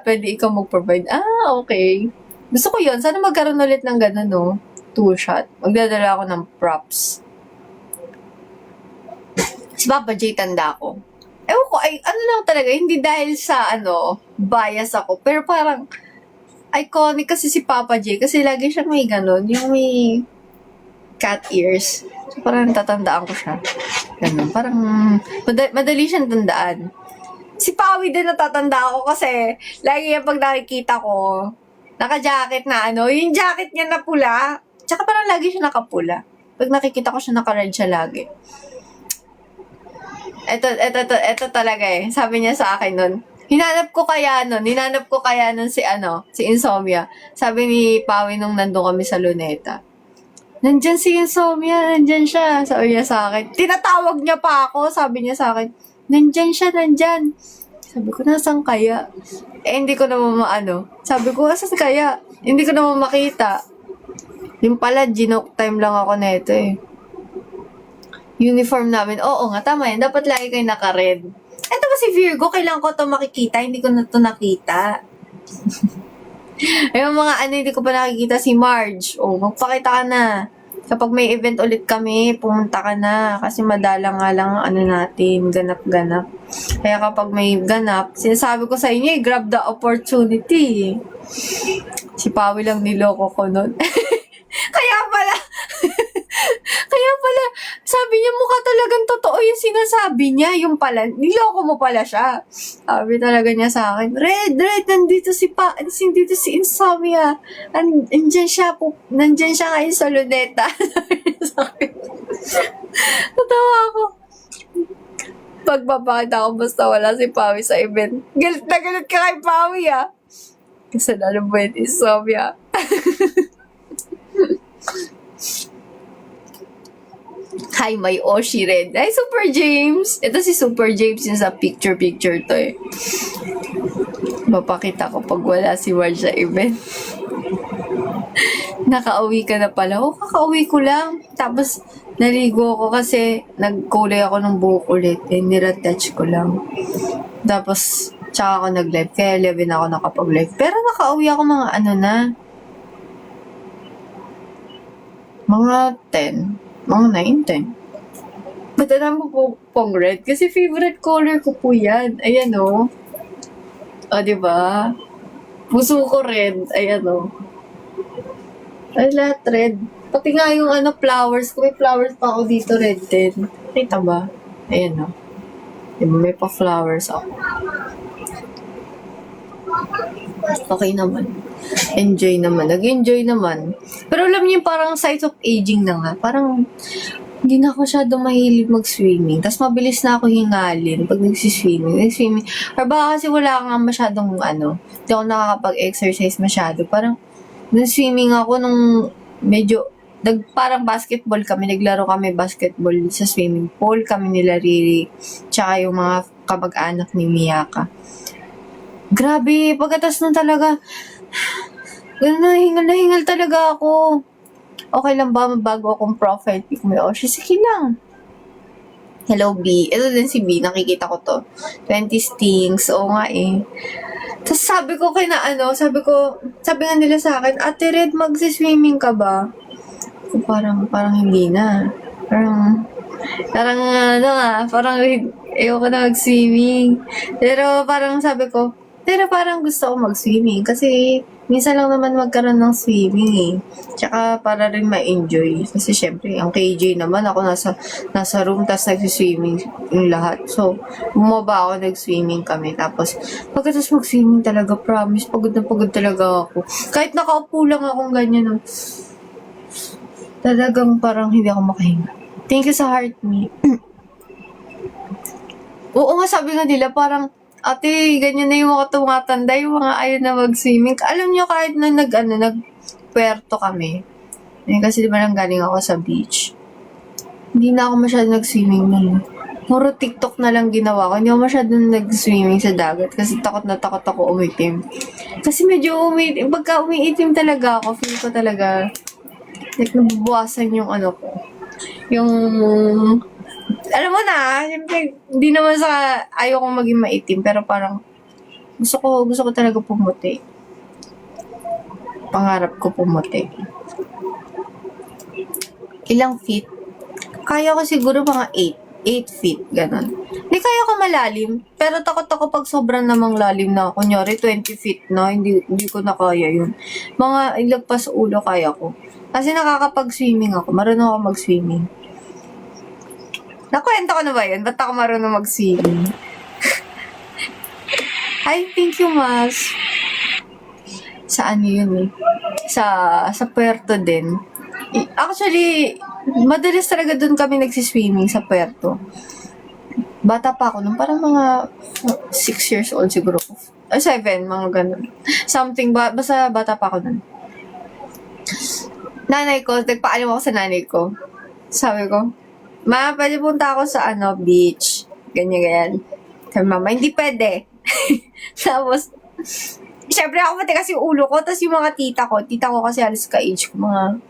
pwede ikaw mag-provide. Ah, okay. Gusto ko yun. Sana magkaroon ulit ng gano'n, no? Two shot. Magdadala ako ng props. Si Papa J, tanda ko. Ewan ko, ay, ano lang talaga, hindi dahil sa, bias ako. Pero parang, iconic kasi si Papa J. Kasi lagi siya may gano'n, yung may cat ears. So, parang natatandaan ko siya. Ganun. Parang, madali siyang tandaan. Si Pawi din natatanda ko kasi, lagi yung pag nakikita ko, naka-jacket na yung jacket niya na pula. Tsaka parang lagi siya nakapula. Pag nakikita ko siya, naka-red siya lagi. Ito talaga eh. Sabi niya sa akin nun, hinanap ko kaya nun si Insomnia. Sabi ni Pawi nung nandun kami sa Luneta. Nandyan si Insomnia, nandyan siya. Sabi niya sa akin. Tinatawag niya pa ako, sabi niya sa akin. Nandyan siya, nandyan. Sabi ko, nasan kaya? Hindi ko naman Sabi ko, asan kaya? Hindi ko naman makita. Yung pala, ginoke time lang ako neto eh. Uniform namin. Oo nga, tama yan. Dapat lagi kayo naka-red. Ito ba si Virgo? Kailangan ko ito makikita. Hindi ko na ito nakita. Yung mga hindi ko pa nakikita si Marge. Magpakita ka na. Kapag may event ulit kami, pumunta ka na. Kasi madalang nga lang natin, ganap-ganap. Kaya kapag may ganap, sinasabi ko sa inyo, grab the opportunity. Si Pawi lang niloko ko nun. Kaya pala, sabi niya mukha talagang totoo yung sinasabi niya. Yung pala, niloko mo pala siya. Sabi talaga niya sa akin, Red, nandito nandito si Insomnia. Nandyan siya ngayon sa Luneta. Sabi niya sa akin. Natawa ako. Pagbabata ako basta wala si Pawi sa event. Galit na galit ka kay Pawi Kasi lalo mo yun, Insomnia. Hi, my Oshi Red. Hi, Super James! Ito si Super James yung sa picture-picture to eh. Mapakita ko pag wala si Marge sa event. Nakauwi ka na pala. Kakauwi ko lang. Tapos, naligo ko kasi nagkulay ako ng buhok ulit. Niretouch ko lang. Tapos, tsaka ako nag-live. Kaya 11 ako nakapag-live. Pero nakauwi ako mga mga 10. Mga 9, 10. Ba't alam mo po pong red? Kasi favorite color ko po yan. Ayan o. Diba? Puso ko red. Ayan o. Ay, lahat red. Pati nga yung flowers ko. May flowers pa ako dito red din. Kita ba? Ayan o. Diba? May pa flowers ako. Okay naman. Enjoy naman. Nag-enjoy naman. Pero alam niyo, parang signs of aging na nga. Parang, hindi na ako masyado mahilig mag-swimming. Tapos mabilis na ako hingalin pag nagsiswimming. Or baka kasi wala nga masyadong hindi ako nakakapag-exercise masyado. Parang, nag-swimming ako nung medyo, parang basketball kami. Naglaro kami basketball sa swimming pool. Kami nila Riri. Tsaka yung mga kamag-anak ni Miyaka. Grabe, pagkatas na talaga, hingal talaga ako. Okay lang ba mabago akong profile pic mo? Sige lang. Hello, B. Ito din si B, nakikita ko to. 20 stings, oo nga eh. Tapos sabi ko sabi nga nila sa akin, Ate Red, magsiswimming ka ba? Parang hindi na. Parang ayoko na mag-swimming. Pero parang sabi ko, parang gusto ko mag-swimming kasi minsan lang naman magkaroon ng swimming eh. Tsaka para rin ma-enjoy. Kasi syempre, ang KJ naman, ako nasa room, tapos nag-swimming yung lahat. So, bumaba ako, nag-swimming kami. Tapos, pagkatapos mag-swimming talaga, promise, pagod na pagod talaga ako. Kahit nakaupo lang akong ganyan, talagang parang hindi ako makahinga. Thank you sa heart me. Oo nga, sabi nga nila, parang, Ate, ganyan na yung mga tumatanda, yung mga ayaw na mag-swimming. Alam nyo, kahit na nag-puerto kami, kasi di ba lang galing ako sa beach, hindi na ako masyadong nag-swimming nun. Puro TikTok na lang ginawa ko. Hindi ako masyadong nag-swimming sa dagat kasi takot na takot ako umitim. Kasi medyo pagka umiitim talaga ako, feel ko talaga, nabubuwasan yung ko. Yung alam mo na, siyempre, hindi naman sa ayaw kong maging maitim, pero parang Gusto ko talaga pumuti. Pangarap ko pumuti. Ilang feet? Kaya ko siguro mga 8 feet, ganun. Hindi kaya ko malalim, pero takot ako pag sobrang namang lalim na. Kunyari, 20 feet na, hindi ko na kaya yun. Mga ilagpas ulo kaya ko. Kasi nakakapag-swimming ako, marunong ako mag-swimming. Nakwento ko na ba yun? Ba't ako marunong mag-swimming? Ay, thank you, Mas. Sa ano yun eh? Sa Puerto din. Actually, madalas talaga doon kami nagsiswimming sa Puerto. Bata pa ako nung parang mga 6 years old siguro. 7, mga ganun. Something, basta bata pa ako nun. Nanay ko, nagpaalam ako sa nanay ko. Sabi ko, Ma, pwede punta ako sa beach. Ganyan. Sabi mama, hindi pwede. Tapos, syempre ako matigas yung ulo ko, tapos yung mga tita ko kasi halos ka-age ko, mga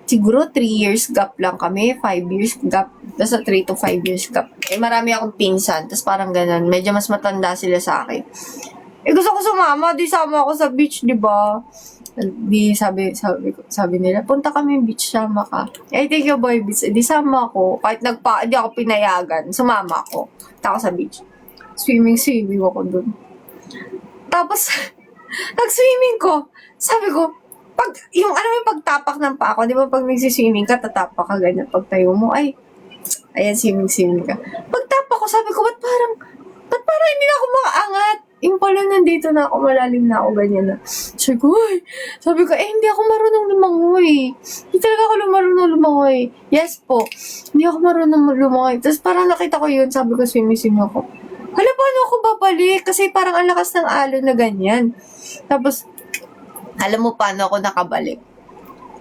siguro 3 years gap lang kami, 5 years gap, basta 3 to 5 years gap. Marami akong pinsan, tapos parang ganun, medyo mas matanda sila sa akin. Gusto ko sumama, di sama ako sa beach, di ba? Di sabi nila, punta kami beach, sama ka. Thank you boy, beach. Di sama ako, kahit di ako pinayagan, sumama ako. Punta ako sa beach. Swimming ako dun. Tapos, nag-swimming ko. Sabi ko, yung pagtapak ng paa ko, di ba pag nagsiswimming ka, tatapak ka ganyan. Pag tayo mo, ayan, swimming ka. Pagtapak ko, sabi ko, ba't parang hindi na ako makaangat? Yung pala nandito na ako, malalim na ako, ganyan na. Sabi ko, hindi ako marunong lumangoy. Hindi talaga ako marunong lumangoy. Yes po, hindi ako marunong lumangoy. Tapos parang nakita ko yun, sabi ko, swimming ako. Hala, paano ako babalik? Kasi parang ang lakas ng alon na ganyan. Tapos, alam mo paano ako nakabalik?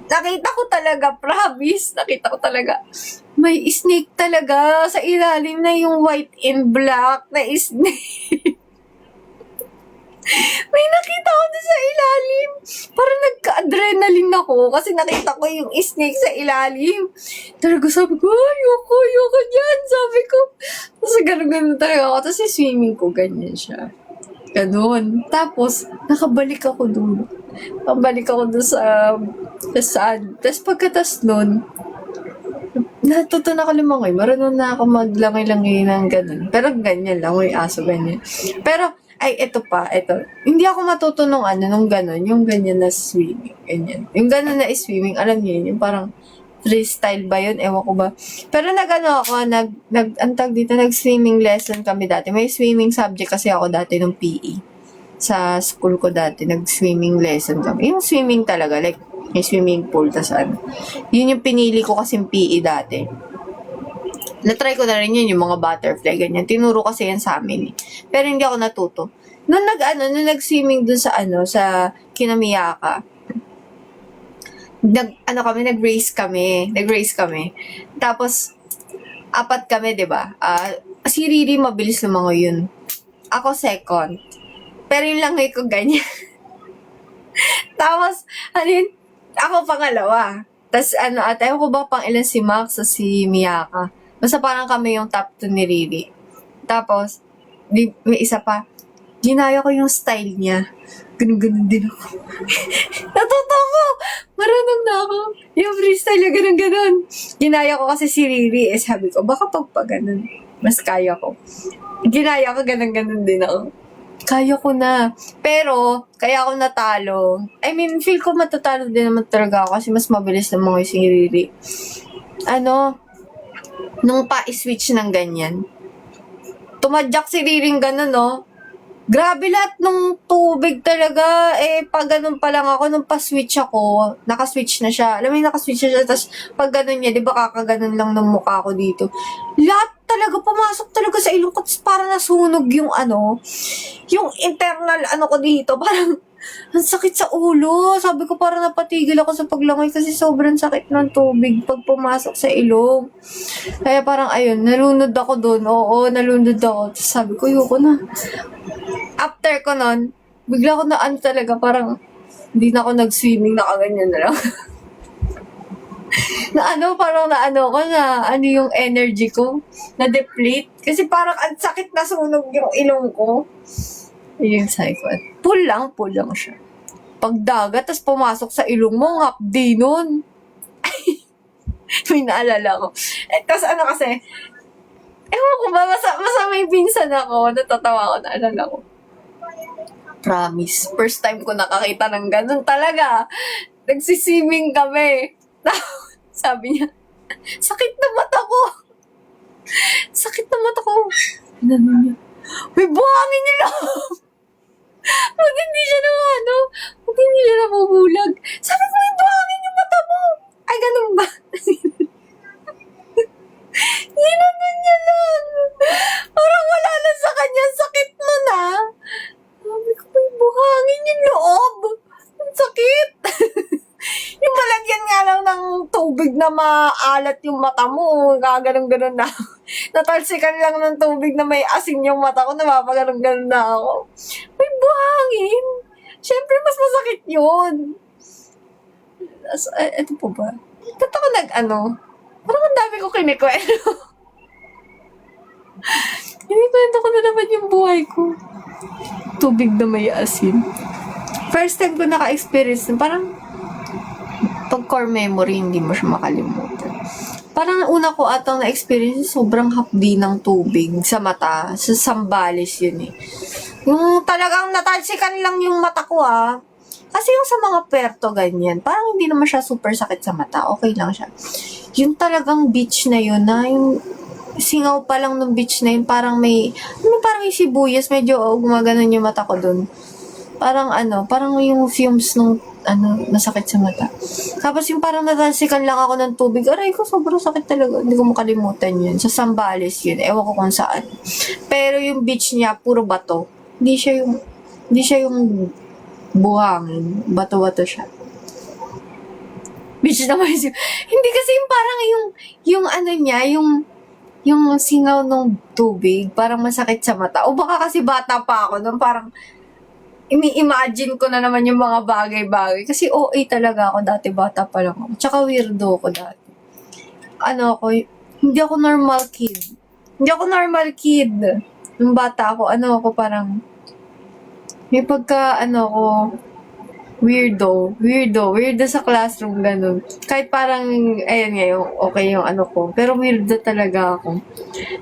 Nakita ko talaga, promise, may snake talaga sa ilalim na yung white and black na snake. May nakita ko doon sa ilalim. Parang nagka-adrenaline ako kasi nakita ko yung snake sa ilalim. Talaga sabi ko, ayoko dyan. Sabi ko. Tapos ganun talaga ako. Tapos yung swimming ko, ganyan siya. Ganun. Tapos, nakabalik ako doon. Sa saan. Tapos pagkatas nun, natuto na ako lumangoy. Marunong na ako maglangoy-langoy ng ganun. Pero ganyan lang, may aso ganyan. Pero, ito. Hindi ako matuto nung gano'n, yung ganyan na swimming, ganyan. Yung gano'n na swimming, alam niyo yun, yung parang freestyle ba yun? Ewan ko ba. Pero nag-swimming lesson kami dati. May swimming subject kasi ako dati nung PE. Sa school ko dati, nag-swimming lesson kami. Yung swimming talaga, like, may swimming pool, tas yun yung pinili ko kasing PE dati. Na-try ko na rin yun, yung mga butterfly, ganyan. Tinuro kasi yan sa amin eh. Pero hindi ako natuto. Nung nag-swimming dun sa Kinamiyaka, nag-race kami. Tapos, 4 kami, diba? Si Riri, mabilis lumangoy yun. Ako second. Pero yung langoy ko ganyan. Tapos, ako pangalawa. Tapos, ayaw ko ba pang ilan si Max o si Miyaka. Basta parang kami yung top 2 ni Riri. Tapos, may isa pa. Ginaya ko yung style niya. Ganun din ako. Natuto ko! Marunong na ako. Yung freestyle yung ganun. Ginaya ko kasi si Riri. Sabi ko, baka ganun, mas kaya ko. Ginaya ko, ganun din ako. Kaya ko na. Pero, kaya ako natalo. Feel ko matatalo din naman talaga ako kasi mas mabilis na mga si Riri. Nung pa-switch ng ganyan, tumadyak si Riring ganun, no? Grabe lahat nung tubig talaga. Pag ganun pa lang ako, nung pa-switch ako, naka-switch na siya. Alam mo yung naka-switch na siya, tapos pag ganun niya, di ba kakaganon lang ng mukha ko dito. Lahat talaga, pumasok talaga sa ilong ko, tapos parang nasunog yung yung internal ko dito, parang ang sakit sa ulo. Sabi ko parang napatigil ako sa paglangoy kasi sobrang sakit ng tubig pag pumasok sa ilong. Kaya parang nalunod ako doon. Oo, nalunod ako. Tapos sabi ko, ayoko na. After ko nun, bigla ko talaga parang hindi na ako nag-swimming, nakaganyan na lang. Parang ko yung energy ko, na-deplete. Kasi parang ang sakit na sunog yung ilong ko. Yung sabi ko, pull lang siya. Pagdagat, tas pumasok sa ilong mo, ngapdi nun. May naalala ko. Tas ano kasi, ewan ko ba, basta may pinsan ako, natatawa ko, naalala ko. Promise, first time ko nakakita ng ganun talaga. Nagsisiming kami. Sabi niya, sakit na mata ko. Sakit na mata ko. Ano niya? May buhangin yung loob. Pag hindi siya pag hindi siya nabubulag. Sabi ko, may buhangin yung mata mo. Ay, ganun ba? Ginanon niya lang. Parang wala lang sa kanya. Sakit nun Sabi ko, may buhangin yung loob. Ang sakit. Yung malagyan nga lang ng tubig na maalat yung mata mo. Kaganon-ganon na. Natalsikan lang ng tubig na may asin yung mata ko. Napapaganon-ganon na ako. May buhangin. Siyempre, mas masakit yun. Ito po ba? Ba't ako parang ang dami ko kinikwento. Kinikwento ko na naman yung buhay ko. Tubig na may asin. First time ko naka-experience parang pag core memory, hindi mo siya makalimutan. Parang una ko atang na-experience, sobrang hapdi ng tubig sa mata. Sa Sambales yun Yung talagang natalsikan lang yung mata ko Kasi yung sa mga puerto ganyan, parang hindi naman siya super sakit sa mata. Okay lang siya. Yung talagang beach na yun yung singaw pa lang ng beach na yun, parang parang yung sibuyas, medyo gumaganon yung mata ko dun. Parang parang yung fumes nung nasakit sa mata. Tapos yung parang natalsikan lang ako ng tubig. Aray ko, sobrang sakit talaga. Hindi ko makalimutan yun. Sa Sambales yun. Ewan ko kung saan. Pero yung beach niya, puro bato. Hindi siya yung buhangin. Bato-bato siya. Beach naman siya. Hindi kasi yung parang yung singaw ng tubig, parang masakit sa mata. O baka kasi bata pa ako nung parang ini-imagine ko na naman yung mga bagay-bagay. Kasi OA talaga ako dati, bata pa lang ako. Tsaka weirdo ako dati. Hindi ako normal kid. Nung bata ako, parang, may pagka, weirdo sa classroom, ganun. Kahit parang, ayun nga, okay yung ko. Pero weirdo talaga ako.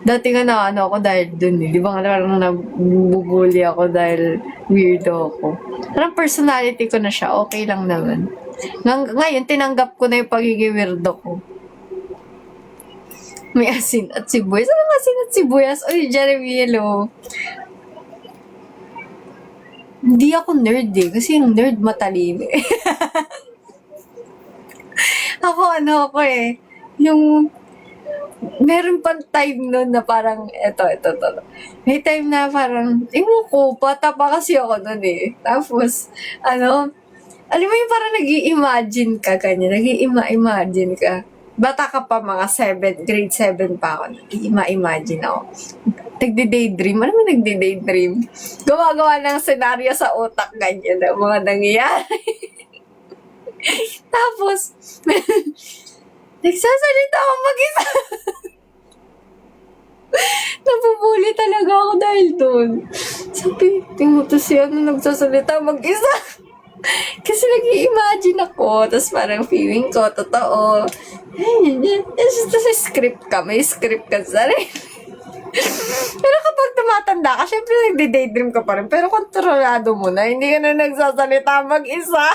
Dati nga ako dahil dun Di ba nga parang nabubuli ako dahil weirdo ako. Parang personality ko na siya, okay lang naman. Ngayon, tinanggap ko na yung pagiging weirdo ko. May asin at sibuyas. Anong asin at sibuyas? Oy, Jeremy, hello. Hindi ako nerd kasi yung nerd matalim Ako yung meron pang time nun na parang ito. May time na parang, ewan ko, bata pa kasi ako nun Tapos, alam mo yung parang nag-i-imagine ka nag-i-imagine ka. Bata ka pa, mga grade 7 pa ako. Nag-i-imagine ako. Nagdi-daydream. Alam mo nagdi-daydream? Gumagawa ng senaryo sa utak, ganyan na mga nangyayari. Tapos, nagsasalita ako mag-isa. Nabubuli talaga ako dahil doon. Sabi, tingnan mo to siya nagsasalita mag-isa. Kasi nag-i-imagine ako, tapos parang feeling ko, totoo. Tapos script ka, may script ka sa sarili. Pero kapag tumatanda ka, syempre nagdi-daydream ka pa rin. Pero kontrolado mo na, hindi ka na nagsasalita mag-isa.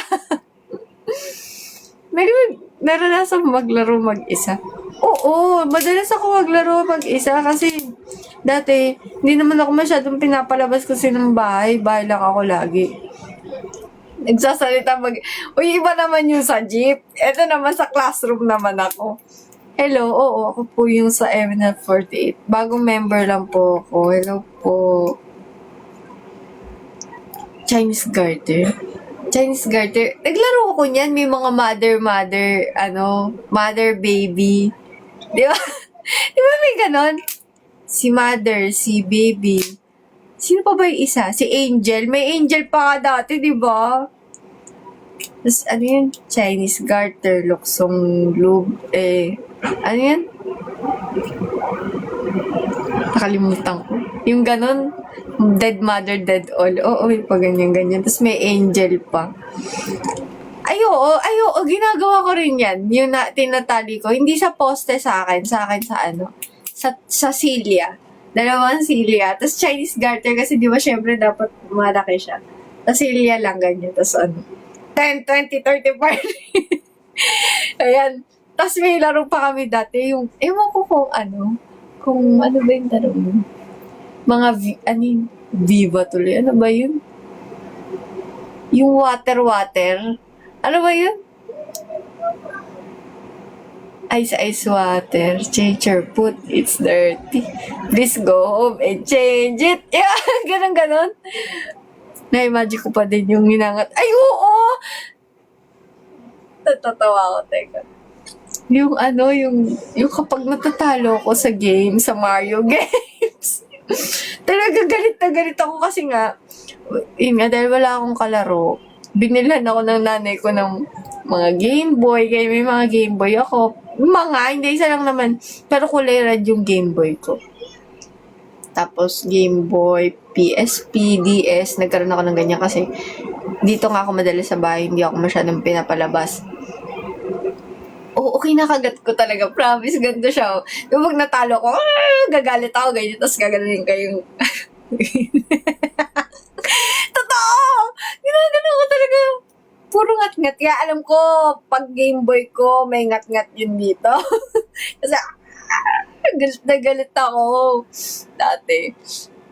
Naranasan maglaro mag-isa. Oo, madalas ako maglaro mag-isa kasi dati, hindi naman ako masyadong pinapalabas kasi ng bahay. Bahay lang ako lagi. Nagsasalita Uy, iba naman yung sa jeep. Ito naman sa classroom naman ako. Hello, oo, ako po yung sa MNF48. Bagong member lang po ako. Hello po. Chinese Garter. Naglaro ko niyan. May mga mother, baby. Di ba? Di ba may ganon? Si mother, si baby. Sino pa ba yung isa? Si Angel. May Angel pa ka dati, di ba? Tapos, yun? Chinese Garter, Luksong Lube, ano yan? Nakalimutan ko. Yung ganon. Dead mother, dead all. Oo, may pa ganyan-ganyan. Tapos may angel pa. Ay, oo, ginagawa ko rin yan. Yung na, tinatali ko. Hindi sa poste sa akin sa ano, sa silya. Dalawang silya. Tapos Chinese garter kasi di ba syempre dapat malaki siya. Tapos silya lang ganyan. Tapos ano, 10, 20, 30, 40. Ayan. Tapos may laro pa kami dati. Yung, ewan ko kung ano ba yung laro mo? Mga, Viva tuloy. Ano ba yun? Yung water. Ano ba yun? Ice water. Change your foot. It's dirty. Please go home and change it. Yeah, ganon. Na-imagine ko pa din yung hinangat. Ay, oo! Natatawa ko, teka. Yung kapag natatalo ko sa game, sa Mario games. Talaga galit na galit ako kasi nga, yun nga, dahil wala akong kalaro, binilhan ako ng nanay ko ng mga Game Boy, kaya may mga Game Boy ako. Hindi isa lang naman, pero kulay red yung Game Boy ko. Tapos Game Boy, PSP, DS, nagkaroon ako ng ganyan kasi dito nga ako madali sa bahay, hindi ako masyadong pinapalabas. Okay, nakagat ko talaga. Promise, ganito siya. Yung pag natalo ko, gagalit ako, ganyan. Tapos gagaling kayong... Totoo! Ginagano ko talaga. Puro ngat-ngat. Kaya alam ko, pag Game Boy ko, may ngat-ngat yun dito. Kasi, galit na galit ako. Dati.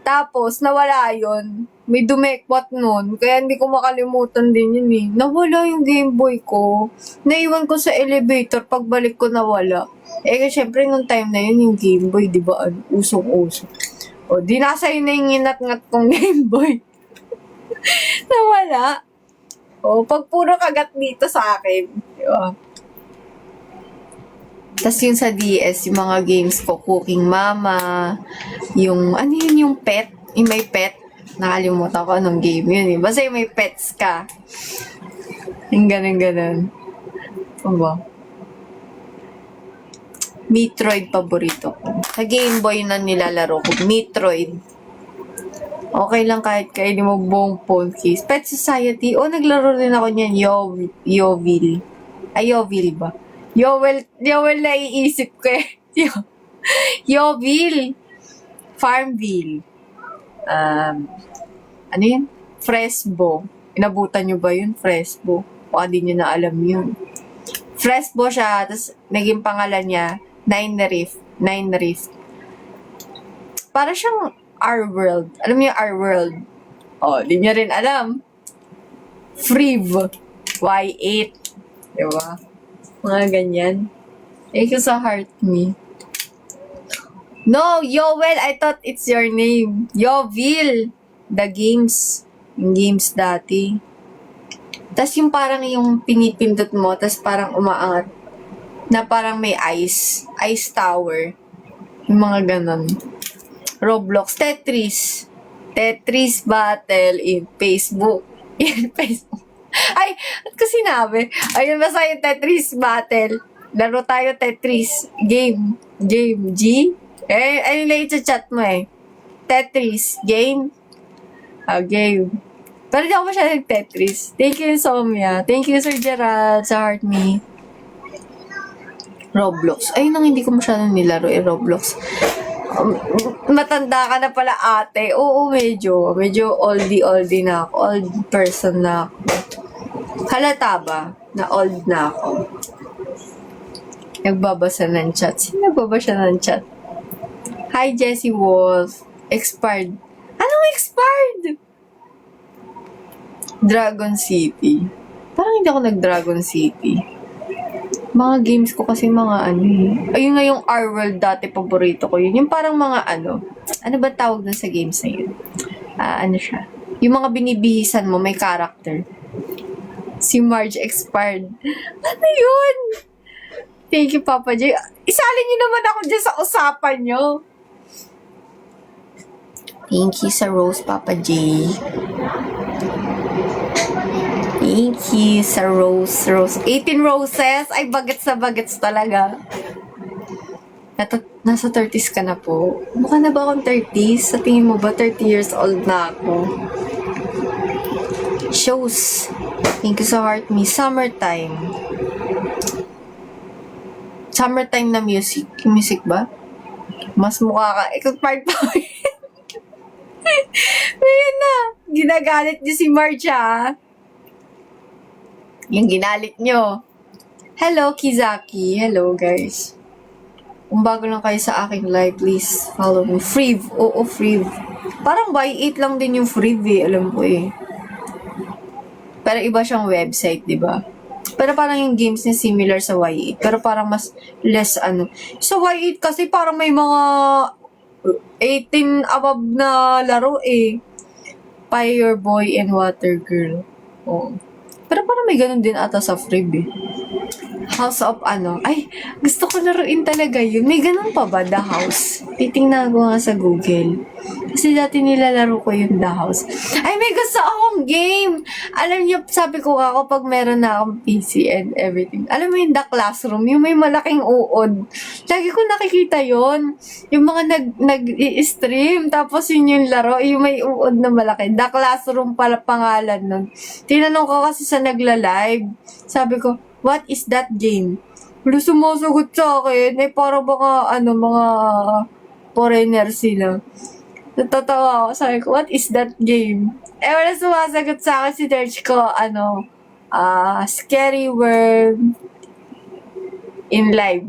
Tapos, nawala yun. May dumekwat nun. Kaya hindi ko makalimutan din yun eh. Nawala yung Game Boy ko. Naiwan ko sa elevator. Pagbalik ko nawala. Syempre nung time na yun, yung Game Boy, di ba, usong-uso. Di nasa yun na yung inat-ngat kong Game Boy. Nawala. Pag puro kagat dito sa akin. Di ba? Tapos yung sa DS, yung mga games ko, Cooking Mama, yung, yung pet, yung may pet. Nakalimutan ko anong game yun eh. Basta yung may pets ka. Yung ganun. Ano ba? Metroid paborito ko. Sa Game Boy na nilalaro ko. Metroid. Okay lang kahit kainin mo buong phone case. Pet Society. Naglaro rin ako niyan. Yoville. Yoville ba? Yowel na iisip ko eh. Yoville. Farmville. Ano yun? Fresbo. Inabutan nyo ba yun? Fresbo. Baka di nyo na alam yun. Fresbo siya, tapos naging pangalan niya, Nine Rift. Para siyang R-World. Alam niyo yung R-World? Di nyo rin alam. Friv. Y8. Diba? Mga ganyan. Thank you sa heart me. No, Yoel, I thought it's your name. Yoville. The games. Yung games dati. Tapos yung parang yung pinipindot mo, tapos parang umaangat. Na parang may ice. Ice tower. Yung mga ganon. Roblox. Tetris. Tetris battle in Facebook. In Facebook. Ay, at ko sinabi. Ayun, basta yung Tetris battle. Laro tayo Tetris. Game. G? Ayun lang i-chat mo eh. Tetris. Game. Game. Pero di ako masyadong Tetris. Thank you, Somya. Thank you, Sir Gerald, sa heart me. Roblox. Ayun ang hindi ko masyadong nilaro Roblox. Matanda ka na pala, ate. Oo, medyo. Medyo oldie na ako. Old person na ako. Halata ba? Na old na ako. Nagbabasa ng chat. Sino nagbabasa ng chat? Hi, Jessie Wolf. Expired. Anong expired? Dragon City. Parang hindi ako nag-Dragon City. Mga games ko kasi mga Ayun nga yung R-World dati, paborito ko yun. Yung parang mga Ano ba tawag na sa games na yun? Siya? Yung mga binibihisan mo, may character. Si Marge expired. Ano yun? Thank you, Papa J. Isalin niyo naman ako dyan sa usapan niyo. Thank you sa Rose, Papa J. Thank you sa Rose. 18 roses. Ay, bagets na bagets talaga. Nasa 30s ka na po. Mukha na ba akong 30s? Sa tingin mo ba 30 years old na ako? Shows. Thank you sa heart me. Summertime. Summertime na music. Music ba? Mas mukha ka. Ikaw part pa. Ayun na. Ginagalit niyo si March, ha? Yung ginalit niyo. Hello, Kizaki. Hello, guys. Kung bago lang kayo sa aking live, please follow me. Friv. Oo, Friv. Parang Y8 lang din yung Friv eh. Alam ko eh. Pero iba siyang website, di ba? Pero parang yung games niya similar sa Y8. Pero parang mas less ano. Sa Y8 kasi parang may mga 18 above na laro eh. Fire Boy and Water Girl. Oo. Pero parang may ganun din ata sa Friv eh. House of ano. Ay, gusto ko laruin talaga yun. May ganun pa ba, The House? Titingnan ko nga sa Google. Kasi dati nilalaro ko yung The House. Ay, may gusto akong game! Alam niyo, sabi ko nga kapag meron na akong PC and everything. Alam mo yung The Classroom, yung may malaking uod. Lagi ko nakikita yon. Yung mga nag-i-stream, tapos yun yung laro, yung may uod na malaki. The Classroom pala pangalan nun. Tinanong ko kasi sa nagla-live. Sabi ko, what is that game? Wala sumasagot sa akin. Eh, parang mga foreigner sila. Natatawa ako. Sabi ko, what is that game? Eh, wala sumasagot sa akin. Si Derch ko, Scary Worm in live.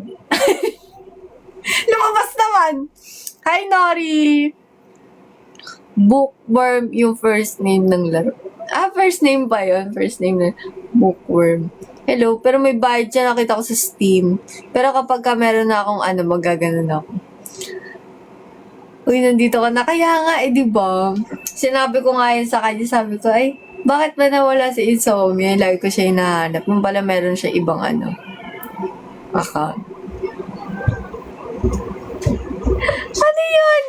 Lumabas naman! Hi, Nori! Bookworm yung first name ng laro. First name pa yun. First name na Bookworm. Hello, pero may bayad siya, nakita ko sa Steam. Pero kapag ka meron na akong magaganon ako. Uy, nandito ka na. Kaya nga, diba? Sinabi ko nga yun sa kanya, sabi ko, ay, bakit ba nawala si Insomnia? Lagi ko siya hinahanap. Yung pala meron siya ibang account. Ano yun?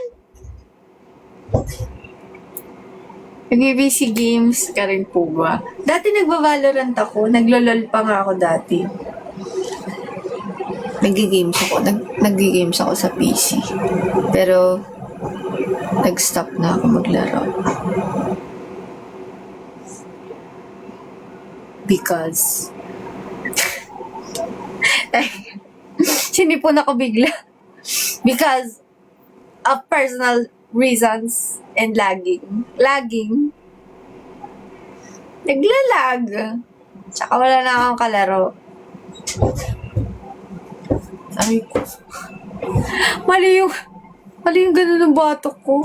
Nag-BBC games ka rin po ba? Dati nagba-Valorant ako. Naglo-LOL pa nga ako dati. Nag-games ako sa PC. Pero, nag-stop na ako maglaro. Because, sinipon ako bigla. Because, of personal reasons and lagging. Naglalag. Tsaka wala na akong kalaro. Ay ko. Mali yung ganun ng batok ko.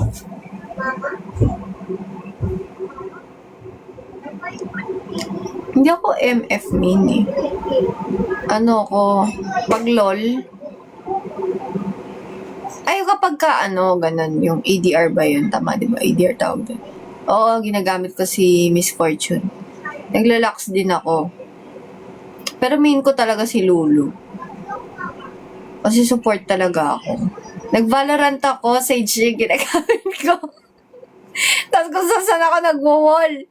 Hindi ako MF main eh. Pag LOL, ay, kapag ka, ganun, yung ADR ba yun? Tama, di ba? ADR tawag doon. Oo, ginagamit ko si Miss Fortune. Naglalax din ako. Pero main ko talaga si Lulu. Kasi support talaga ako. Nag-Valorant ako, Sage yung ginagamit ko. Tapos kung saan ako nag-wall.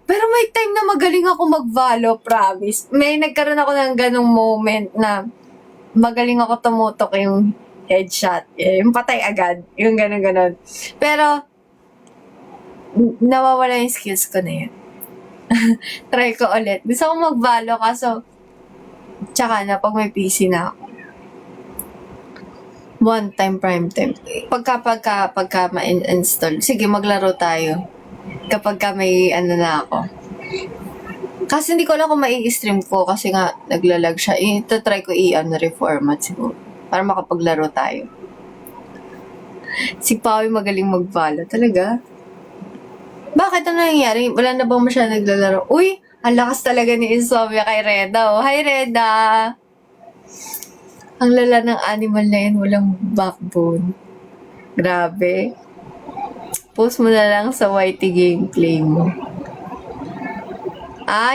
Pero may time na magaling ako mag-Valo, promise. May nagkaroon ako ng ganong moment na magaling ako tumutok yung headshot. Yung patay agad. Yung gano'n. Pero, nawawala yung skills ko na yun. Try ko ulit. Gusto ko mag-Valo kaso, tsaka na pag may PC na ako. One time, prime time. Pagka ma-install, sige, maglaro tayo. Kapag ka may na ako. Kasi hindi ko alam kung mai-stream ko kasi nga naglalag siya. Ito-try ko reformat siguro. Para makapaglaro tayo. Si Pawi magaling mag-Valo. Talaga? Bakit ano nangyayari? Wala na bang masyadong naglalaro? Uy! Ang lakas talaga ni Insomnia kay Reda. Oh. Hi, Reda! Ang lala ng animal na yun, walang backbone. Grabe. Post mo na lang sa YT gameplay mo.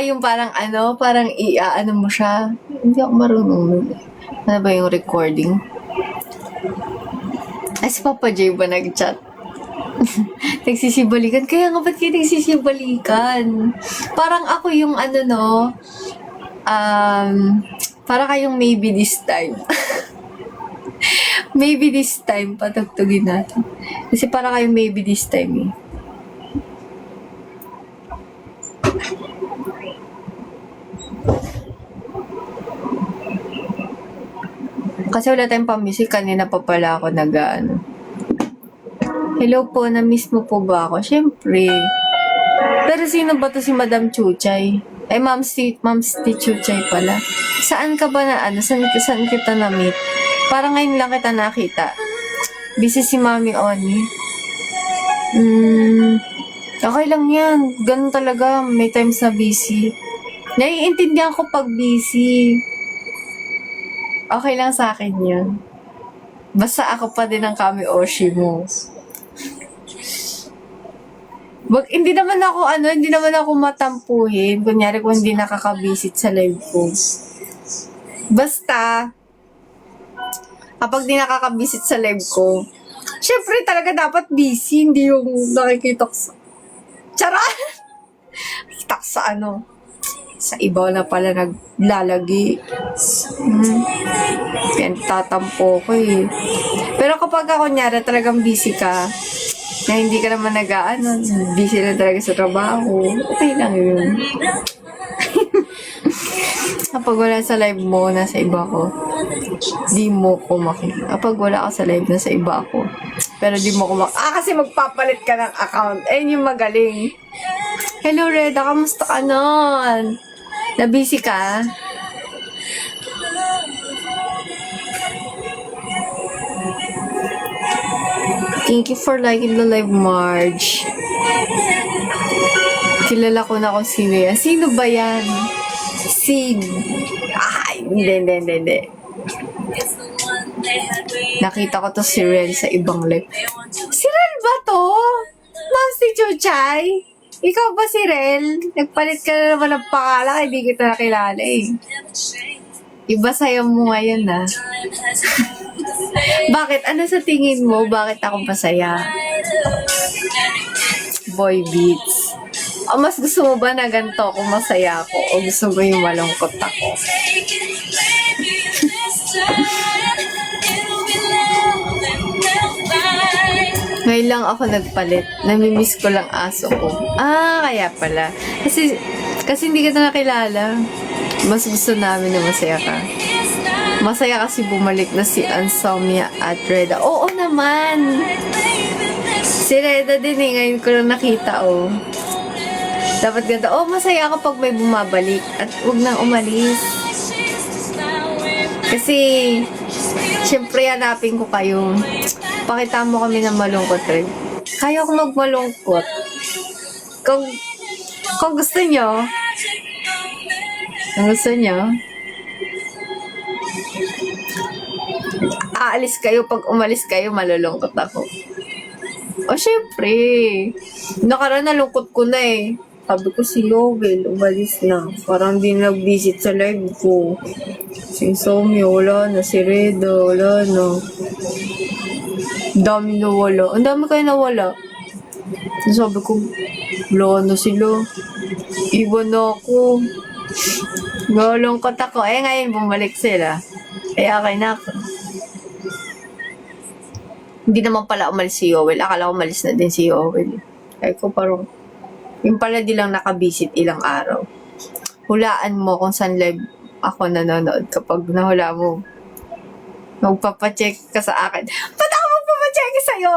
Yung parang parang mo siya. Hindi ako marunong nun. Ano ba yung recording? Ay, si Papa J ba nag-chat? Nagsisibalikan. Kaya nga ba't kayo nagsisibalikan? Parang ako yung para kayong maybe this time. Maybe this time, patugtugin natin. Kasi para kayo maybe this time eh. Kasi wala tayong pang-music, kanina pa pala ako nag-ano. Hello po, na-miss mo po ba ako? Siyempre. Pero sino ba to si Madam Chuchay? Ay, Ma'am Sti Chuchay pala. Saan ka ba na, saan kita na-meet? Parang ngayon lang kita nakita. Busy si Mami Oni. Okay lang yan. Ganun talaga. May times na busy. Naiintindihan ko pag busy. Okay lang sa akin yun. Basta ako pa din ang kami Oshi mo. Hindi naman ako matampuhin. Kunyari kung hindi nakakabisit sa live ko. Basta, kapag di nakakabisit sa live ko, syempre talaga dapat busy, hindi yung nakikita ko sa... Charot! Nakikita ko sa sa iba na pala naglalagi. Yan, tatampo ko eh. Pero kapag kunyari talagang busy ka, na hindi ka naman busy na talaga sa trabaho, okay lang yun. Kapag wala sa live mo, nasa iba ko, di mo ko makikita. Kapag wala ka sa live, nasa iba ako. Pero di mo ko kasi magpapalit ka ng account. Ayun yung magaling. Hello, Reda. Kamusta ka nun? Na-busy ka? Thank you for liking the live, Marge. Kilala ko na kung sino yan. Sino ba yan? Hindi. Nakita ko to si Rel sa ibang live. Si Rel ba to? Ma'am si Chuchay? Ikaw ba si Rel? Nagpalit ka na naman ng pakala, hindi kita nakilala eh. Iba sa'yo mo ngayon ah. Bakit? Ano sa tingin mo? Bakit ako masaya? Boy Beats. Mas gusto mo ba na ganito kung masaya ako? O gusto mo yung malungkot ako? Ngayon lang ako nagpalit. Namimiss ko lang aso ko. Kaya pala. Kasi hindi kita nakilala. Mas gusto namin na masaya ka. Masaya kasi bumalik na si Ansomnia at Reda. Oo naman! Si Reda din eh. Ngayon ko lang nakita Dapat ganda. Masaya ako pag may bumabalik. At huwag nang umalis. Kasi, syempre hanapin ko kayo. Pakita mo kami ng malungkot rin. Kaya ko magmalungkot. Kung gusto nyo, aalis kayo, pag umalis kayo, malulungkot ako. Syempre. Nakaraan nalungkot ko na eh. Sabi ko si Yowel, umalis na. Parang di nag-visit sa live ko. Si Insomnia, wala na. Si Reda, wala na. Dami nawala. Ang dami kayo nawala. Sabi ko, wala na sila. Iwan na ako. Nalungkot ako. Ngayon bumalik sila. Okay na ako. Hindi naman pala umalis si Yowel. Akala ko umalis na din si Yowel. Ko parang, yung pala di lang nakabisit ilang araw. Hulaan mo kung saan live ako nanonood kapag nahula mo. Magpapacheck ka sa akin. Ba't ako magpapacheck sa'yo?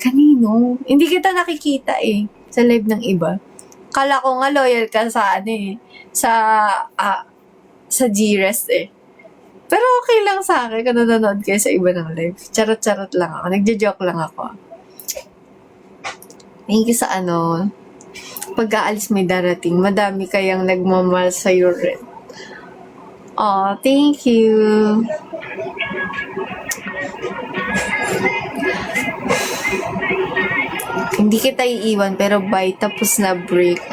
Kanino? Hindi kita nakikita eh. Sa live ng iba. Kala ko nga loyal ka sa sa G-Rest eh. Pero okay lang sa akin kung nanonood kayo sa iba ng live. Charot-charot lang ako. Nagja-joke lang ako. Thank you sa pag-aalis may darating. Madami kayang nagmamahal sa'yo rin. Thank you. Hindi kita iiwan, pero bye. Tapos na break.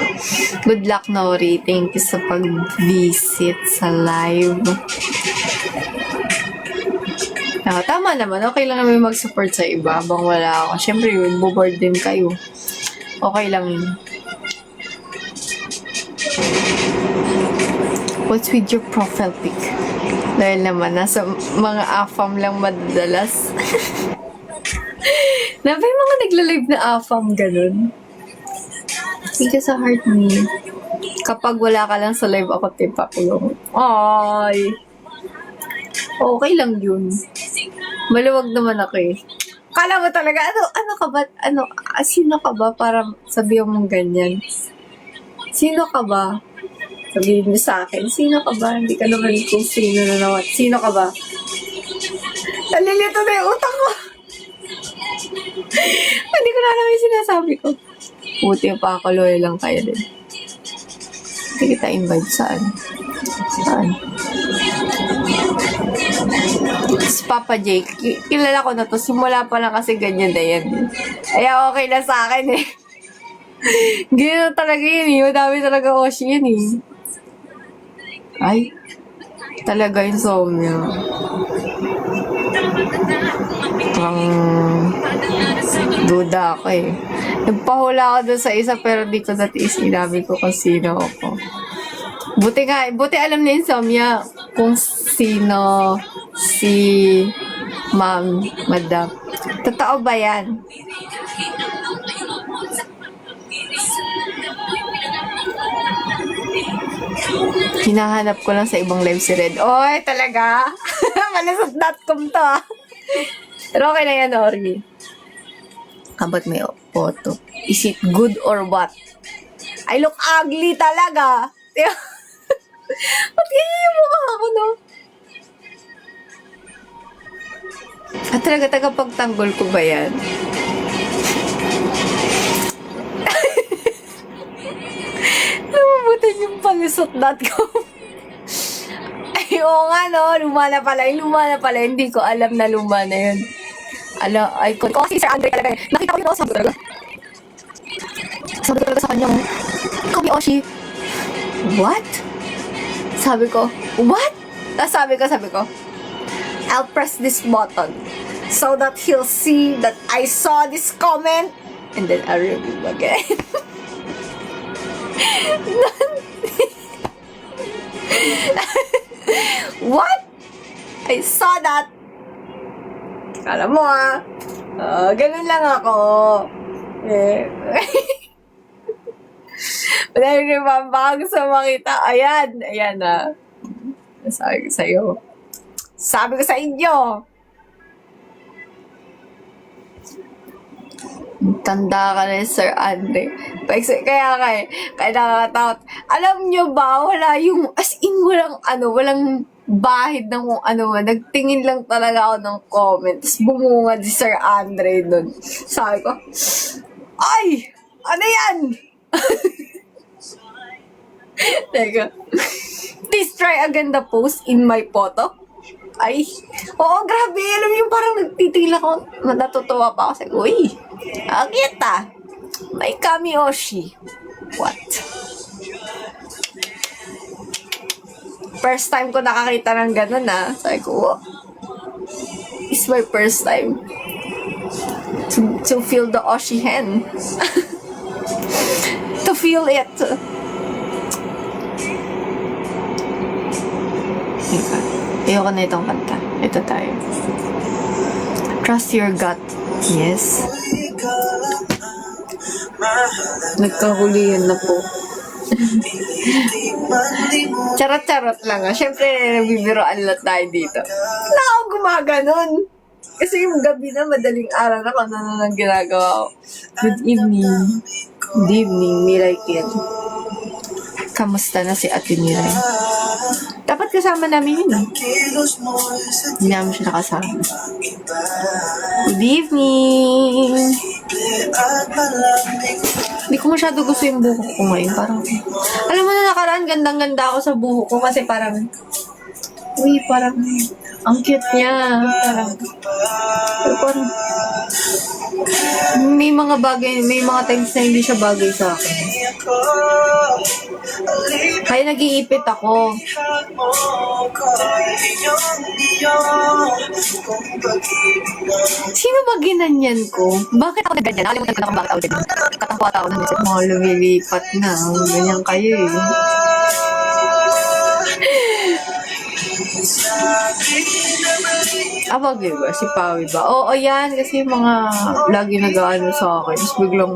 Good luck, Nori. Thank you sa pag-visit sa live. Tama naman. Okay lang naman mag-support sa iba habang wala ako. Siyempre, yun, boboard din kayo. Okay lang yun. What's with your profile pic? Dahil naman, nasa mga AFAM lang madalas. Na ba yung mga nagla-live na AFAM, ganun? Hindi sa heart me. Kapag wala ka lang sa live, ako tipakulong. Ay! Okay lang yun. Maluwag naman ako eh. Kala mo talaga, ano ka ba? Sino ka ba para sabihin mong ganyan? Sino ka ba? Sabihin mo sa akin, sino ka ba? Hindi ka naman kung sino na naman. Sino ka ba? Nalilito na yung utak ko. Hindi ko na alam yung sinasabi ko. Buti pa ako, loyal lang kayo din. Hindi kita invite saan? Saan? Si Papa Jake, kilala ko na to. Simula pa lang kasi ganyan na yan. Kaya okay na sa akin eh. Ganyan talaga yun eh. Madami talaga Oshi yun eh. Ay, talaga insomnia. Parang duda ako eh. Nagpahula ako dun sa isa pero di ko natiis. Inabi ko kung sino ako. Buti alam na insomnia kung sino si Ma'am, Madam. Totoo ba yan? Hinahanap ko lang sa ibang live si Red. Oy, talaga? Malasot.com to ah. Pero okay na yan, Ori. Ba't may photo? Is it good or what? I look ugly talaga. Ba't ganyan yung mukha ako, no? At talaga, tagapagtanggol ko ba yan? Namabutan yung palusot.com. Ay, oo nga, no? Luma na pala. Hindi ko alam na luma na yun. Ay, ko si Sir Andre talaga. Nakita ko yun ako, sabi talaga. Sabi talaga sa kanya, Kami Oshi. What? Sabi ko, what? Tapos sabi ko, I'll press this button so that he'll see that I saw this comment and then I'll review again. What? I saw that. Kala mo ganun lang ako. Dahil naman bago sa makita, ayan na. Sabi ko sa'yo. Sabi ko sa inyo. Tanda ka na, Sir Andre. Kaya nakakatakot. Alam nyo ba, wala yung, as in, walang bahid ng kung ano man. Nagtingin lang talaga ako ng comment. Tapos bumungad si Sir Andre dun. Sabi ko, ay! Ano yan? Teka. Please try again the post in my photo. Ay, oo, grabe. Alam mo yung parang nagtitigil ako. Natutuwa pa ako. Sabi, uy, agit may Kami Oshi. What? First time ko nakakita ng ganun Sabi ko, it's my first time to feel the Oshi hen. To feel it. Ayoko na itong kanta. Ito tayo. Trust your gut. Yes. Nagkahulihan na po. Charot-charot lang Siyempre, nabibiroan lang tayo dito. Wala akong gumaganon. Kasi yung gabi na, madaling araw na kung ano nang ginagawa ko. Good evening. Good evening, Mirai Kid. Kamusta na si Ate Mirai? Dapat kasama namin yun Hindi namin siya nakasama. Good evening! Hindi ko masyado gusto yung buhok ko ngayon. Parang, alam mo na nakaraan, gandang-ganda ako sa buhok ko kasi parang, ang cute niya. Parang, may mga times na hindi siya bagay sa akin. Kaya nag-iipit ako. Sino ba ginanyan ko? Bakit ako nagganyan? Nakalimutan ko na kung bakit ako ganyan. Katangkota ako naman. Mga lumilipat na. Ganyan kayo Bagay ba? Si Pawi ba? Oo, yan. Kasi yung mga lagi nag-ano sa akin. Tapos biglang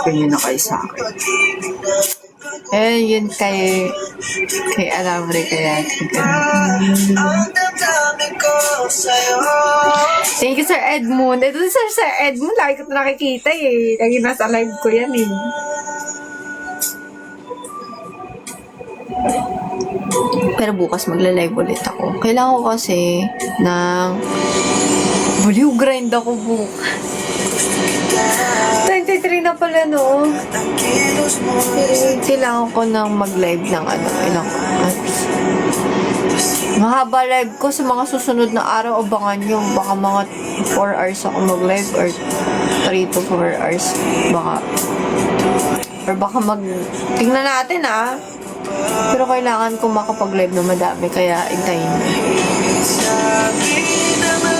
ganyan na kayo sa akin. Yun kay Alambre kaya. Thank you, Sir Edmund. Ito si Sir Edmund. Lagi ko ito nakikita eh. Lagi nasa live ko yan eh. Pero bukas magla-live ulit ako. Kailangan ko kasi ng baliw grind ako bukas. 23 na pala no. Kailangan ko nang mag-live ng ilang mahaba live ko sa mga susunod na araw. Abangan nyo. Baka mga 4 hours ako mag-live or 3 to 4 hours. Baka tingnan natin pero kailangan ko makapag-live na madami, kaya intayin mo.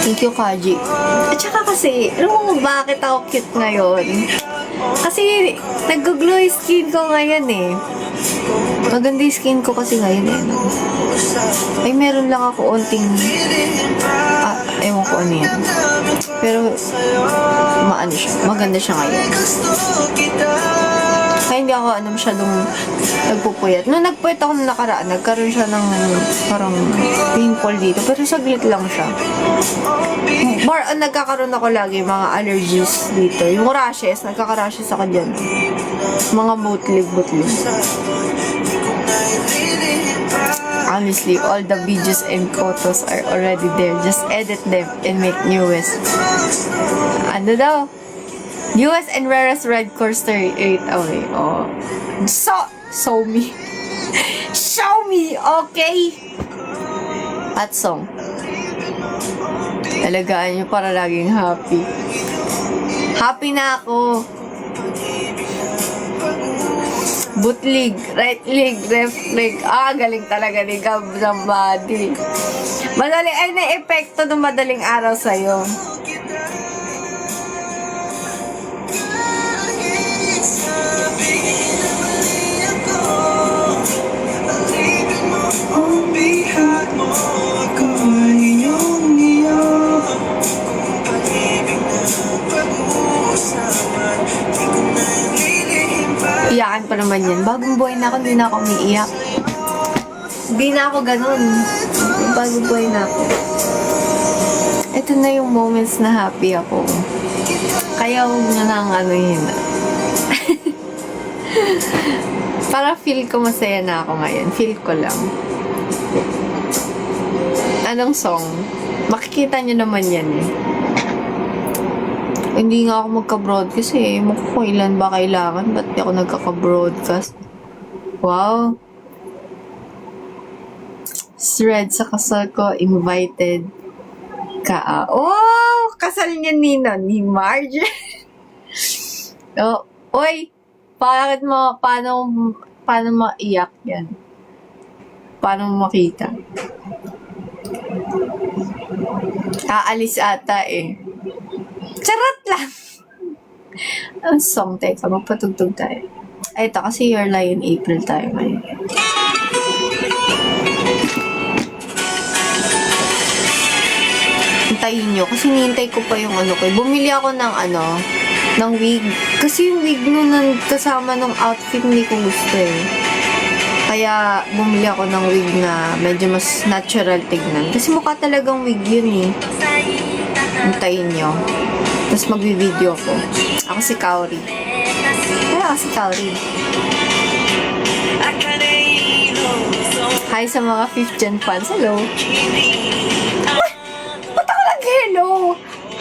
Thank you, Kaji. At saka kasi, alam mo bakit ako cute ngayon? Kasi, nag-glow skin ko ngayon eh. Maganda yung skin ko kasi ngayon eh. Ay, meron lang ako unting, ewan ko ano yan. Pero, maganda siya ngayon. Kaya hindi ako masyadong nagpupuyat. Nung nagpuyat ako nung nakaraan, nagkaroon siya ng parang pimple dito. Pero saglit lang siya. Nagkakaroon ako lagi mga allergies dito. Yung rashes, nagkaka-rashes ako dyan. Mga butlig. Honestly, all the videos and photos are already there. Just edit them and make newest. Ano daw? US and rarest red course 38 away. Oh. Show me. Show me, okay? At song. Alagaan nyo para laging happy. Happy na ako. Bootleg, right leg, left leg. Galing talaga ni Gab ng body. Madali, ay na-epekto ng madaling araw sa'yo. Iyakan pa naman yan. Bagong buhay na ako, hindi na ako umiiyak. Hindi na ako ganun. Bagong buhay na ako. Ito na yung moments na happy ako. Kaya huwag na lang yun. Para feel ko masaya na ako ngayon. Feel ko lang. Anong song? Makikita nyo naman yan eh. Hindi nga ako magka-broadcast eh. Mukha ko ilan ba kailangan? Ba't di ako nagkaka-broadcast? Wow. Thread sa kasal ko, invited ka. Oh! Kasal niya ni Marge. Oy! Paano maiyak yan? Paano makita? Aalis ata eh. Charot lang! Ang song, teka, magpatugtog tayo. Ito, kasi Your Lie in April tayo ngayon. Hintayin nyo, kasi nihintay ko pa yung ko. Bumili ako ng wig. Kasi yung wig nun kasama ng outfit hindi ko gusto eh. Kaya bumili ako ng wig na medyo mas natural tignan. Kasi mukha talagang wig yun eh. Hintayin nyo. Tapos magbi-video ako. Ako si Kaori. Ako si Kaori. Hi sa mga 5th Gen fans. Hello. Ba't ako nag-hello?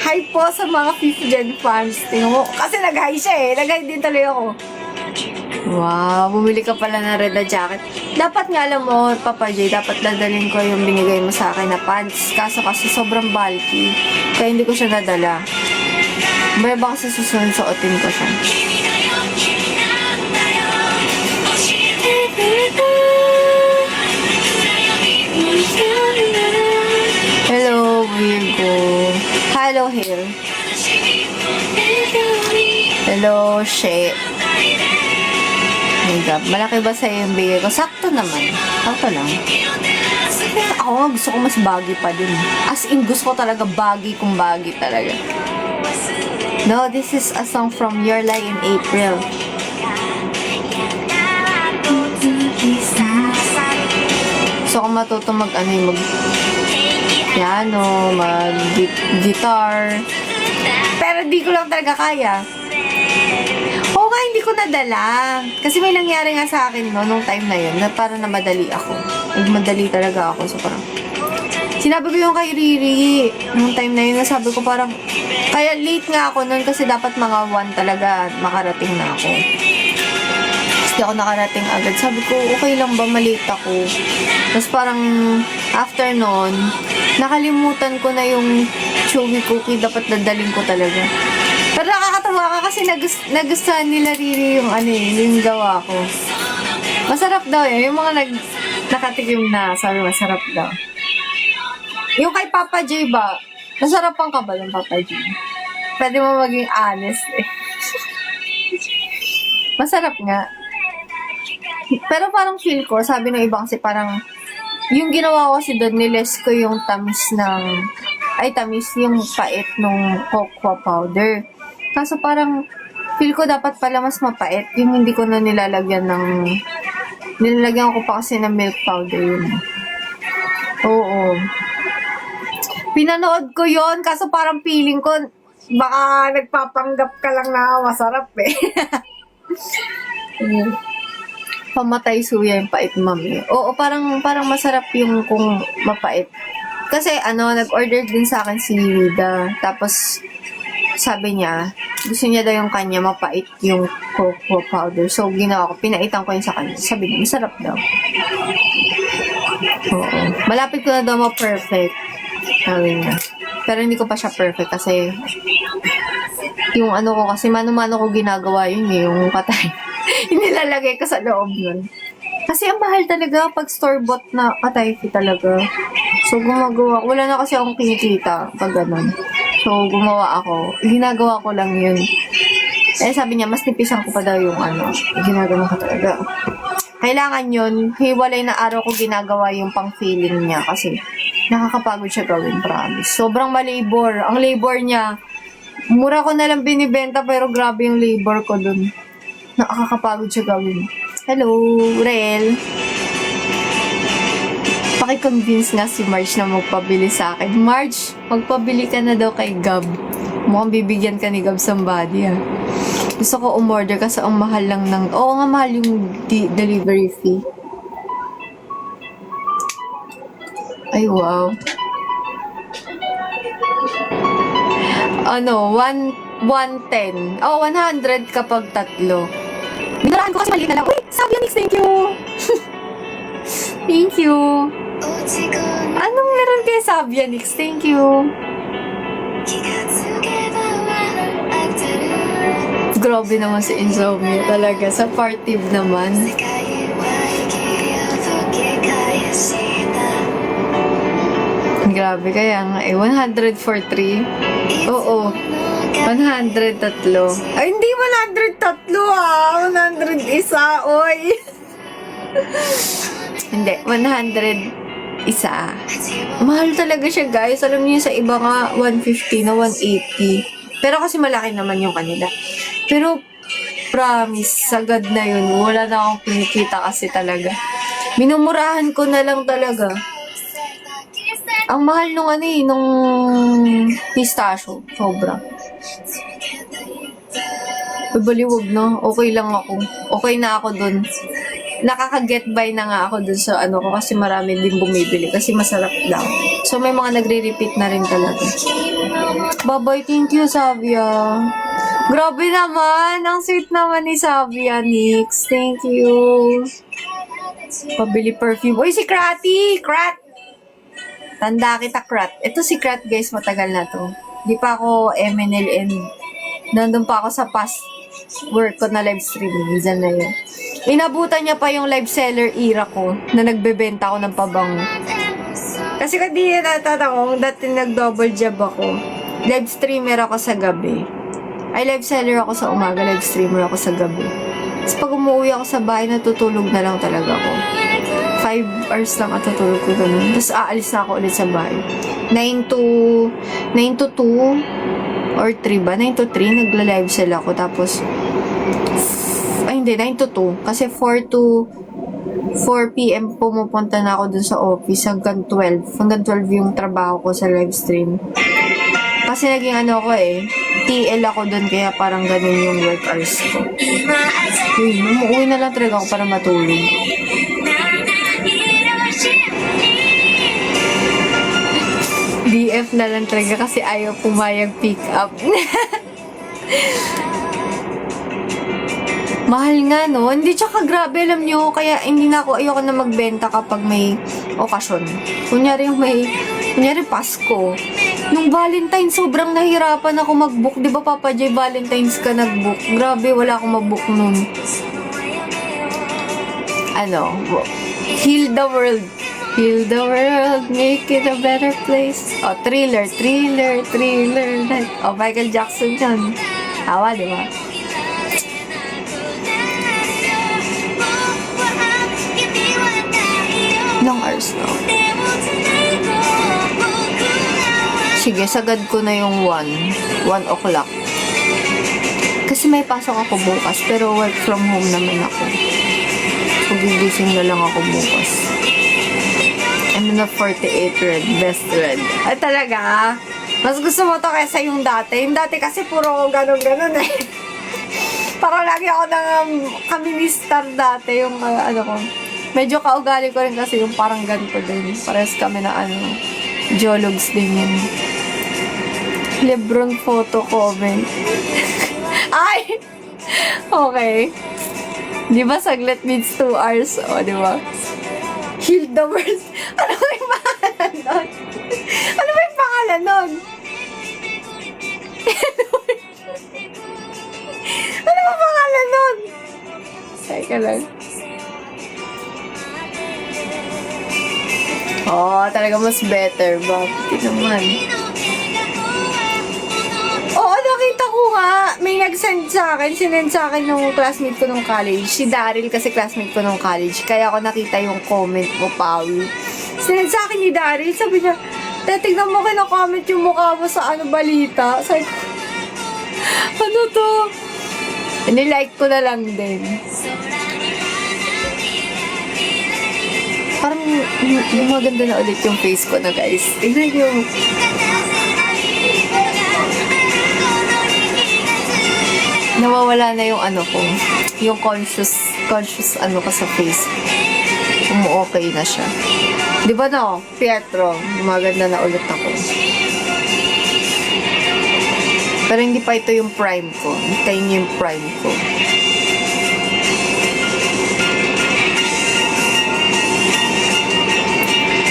Hi po sa mga 5th Gen fans. Tingnan mo. Kasi nag-hi siya eh. Nag-hi din tuloy ako. Wow, bumili ka pala ng red na jacket. Dapat nga alam mo, Papa J, dapat dadalhin ko yung binigay mo sa akin na pants. Kaso kasi sobrang bulky. Kaya hindi ko siya nadala. May baka sa susunod suotin ko siya. Hello, Virgo. Hello, hair. Hello, shit. My God, malaki ba sa'yo yung bigay ko? Sakto naman. Sakto lang. Ako nga gusto ko mas baggy pa din. As in, gusto ko talaga baggy kung baggy talaga. No, this is a song from Your Lie in April. So, kung matuto mag piano, mag-guitar. Pero di ko lang talaga kaya. Oo nga, hindi ko nadala. Kasi may nangyari nga sa akin no, nung time na yun, na parang namadali ako. Nagmadali talaga ako. So parang, sinabi ko yung kay Riri, nung time na yun, nasabi ko parang, kaya late nga ako nun kasi dapat mga 1 talaga makarating na ako. Kasi ako nakarating agad. Sabi ko, okay lang ba, malate ako. Tapos parang, after nun, nakalimutan ko na yung chewy cookie, dapat dadalhin ko talaga. Pero nakakatawa ka kasi nagustuhan nila Riri yung yung gawa ko. Masarap daw eh. Yung mga nakatikim na, sabi masarap daw. Yung kay Papa J ba, nasarapan ka ba ng Papa J? Pwede mo maging honest eh. Masarap nga. Pero parang feel ko, sabi ng iba kasi parang, yung ginawa ko kasi doon, niles ko yung tamis yung pait nung cocoa powder. Kaso parang, feel ko dapat pala mas mapait. Yung hindi ko na nilalagyan ko pa kasi ng milk powder yun. Oo. Pinanood ko yon kaso parang feeling ko, baka nagpapanggap ka lang na masarap eh. Pamatay suya yung pait, mami. Oo, parang masarap yung kung mapait. Kasi nag-order din sa akin si Wida. Tapos, sabi niya, gusto niya daw yung kanya mapait yung cocoa powder. So, ginawa ko, pinaitan ko yun sa kanya. Sabi niya, masarap daw. Oo. Malapit ko na daw ma-perfect. Sabi niya. Pero hindi ko pa siya perfect kasi yung ko kasi mano-mano ko ginagawa yun yung patay. Inilalagay ko sa loob nun. Kasi ang mahal talaga pag store-bought na katayfi talaga. So, gumagawa. Wala na kasi akong kinikita pag ganun. So, gumawa ako. Ginagawa ko lang yun. Eh, sabi niya, mas nipisan ko pa daw yung ginagawa ko talaga. Kailangan yun, hiwalay na araw ko ginagawa yung pang-feeling niya kasi nakakapagod siya gawin, promise. Sobrang malabor. Ang labor niya, mura ko na lang binibenta pero grabe yung labor ko dun. Nakakapagod siya gawin. Hello, Rel. Paki-convince nga si Marge na magpabili sa akin. Marge, magpabili ka na daw kay Gab. Mukhang bibigyan ka ni Gab somebody ah. Gusto ko umorder kasi ang mahal lang ng... Oo nga, mahal yung delivery fee. Ay, wow. 110. Oh, 100 kapag tatlo. Binaraan ko kasi maliit na lang. Uy, Sabianix, thank you. Thank you. Anong meron kay Sabianix? Thank you. Grabe naman si Insomnia talaga. Supportive naman. Grabe kaya nga eh. 100 for 3. Oo. 100 tatlo. Ay, hindi 100 tatlo ah. 100 isa. Oy. Hindi. 100 isa. Mahal talaga siya, guys. Alam niyo sa iba nga 150 na 180. Pero kasi malaki naman yung kanila. Pero promise, sagad na yun. Wala na akong kinikita kasi talaga. Minumurahan ko na lang talaga. Ang mahal nung nung pistachio. Sobra. Baliwag na. Okay lang ako. Okay na ako dun. Nakaka-get by na nga ako dun sa ko kasi marami din bumibili kasi masarap lang. So may mga nagre-repeat na rin talaga. Bye-bye. Thank you, Savia. Grabe naman. Ang sweet naman ni Savia, Nix. Thank you. Pabili perfume. Uy, si Kratty! Krat! Tanda kita, Krat. Ito si Krat, guys. Matagal na to. Di pa ako MNLN. Nandun pa ako sa past work ko na live streaming. Minsan na yun. Inabutan niya pa yung live seller era ko na nagbebenta ako ng pabango. Kasi kadi natatakong dati nag-double job ako. Live streamer ako sa gabi. Ay, live seller ako sa umaga. Live streamer ako sa gabi. Tapos pag umuwi ako sa bahay, natutulog na lang talaga ako. 5 hours lang at tutulog ko ganun. Tapos aalis na ako ulit sa bahay. 9 to 2 or 3 ba? 9 to 3, nagla-live sila ako. Tapos, ay hindi, 9 to 2. Kasi 4 to 4 p.m. pumupunta na ako dun sa office hanggang 12. Hanggang 12 yung trabaho ko sa live stream. Kasi naging ano ko TL ako dun kaya parang ganun yung work hours ko. Umuwi na lang talaga ako para matulog. DF na lang talaga kasi ayaw pumayag pick up. Mahal nga, no? Hindi, tsaka grabe, alam nyo, kaya hindi na ako, ayoko na magbenta kapag may okasyon. Kunyari Pasko. Nung Valentine, sobrang nahirapan ako mag-book. Di ba, Papa J, Valentine's ka nag-book? Grabe, wala akong mag-book nun. Heal the world. Heal the world, make it a better place. Oh, thriller. Oh, Michael Jackson yun. Awa, di ba? Long hours na. Sige, sagad ko na yung 1 o'clock. Kasi may pasok ako bukas, pero work from home naman ako. Pagigising na lang ako bukas. I'm na 48 red, best red. Ay talaga? Mas gusto mo to kaysa yung dati. Yung dati kasi puro ganon-ganon Parang lagi ako kaministar dati yung ko. Medyo kaugali ko rin kasi yung parang ganito din. Pares kami na geologs din yun. Lebron photo comment. Ay! Okay. Di ba saglit means 2 hours? O, di ba? Heal the world. Ano ba yung pangalan nun? Ano ba yung pangalan nun? Ano ba pangalan nun? Teka lang. Oh, talaga mas better. Bakit naman? Oo, nakita ko nga. May nag-send sa akin. Sinend sa akin ng classmate ko nung college. Si Daryl kasi classmate ko nung college. Kaya ako nakita yung comment mo, Pawi. Sinend sa akin ni Daryl. Sabi niya, tignan mo kina-comment yung mukha mo sa balita. Sabi ko, ano to? Nilike ko na lang din. Parang maganda na ulit yung face ko na, guys. Tignan nyo. Nawawala na yung ko. Yung conscious ko sa face. Okay na siya. Di ba no? Pietro, maganda na ulit ako. Pero hindi pa ito yung prime ko. Hintayin niyo yung prime ko.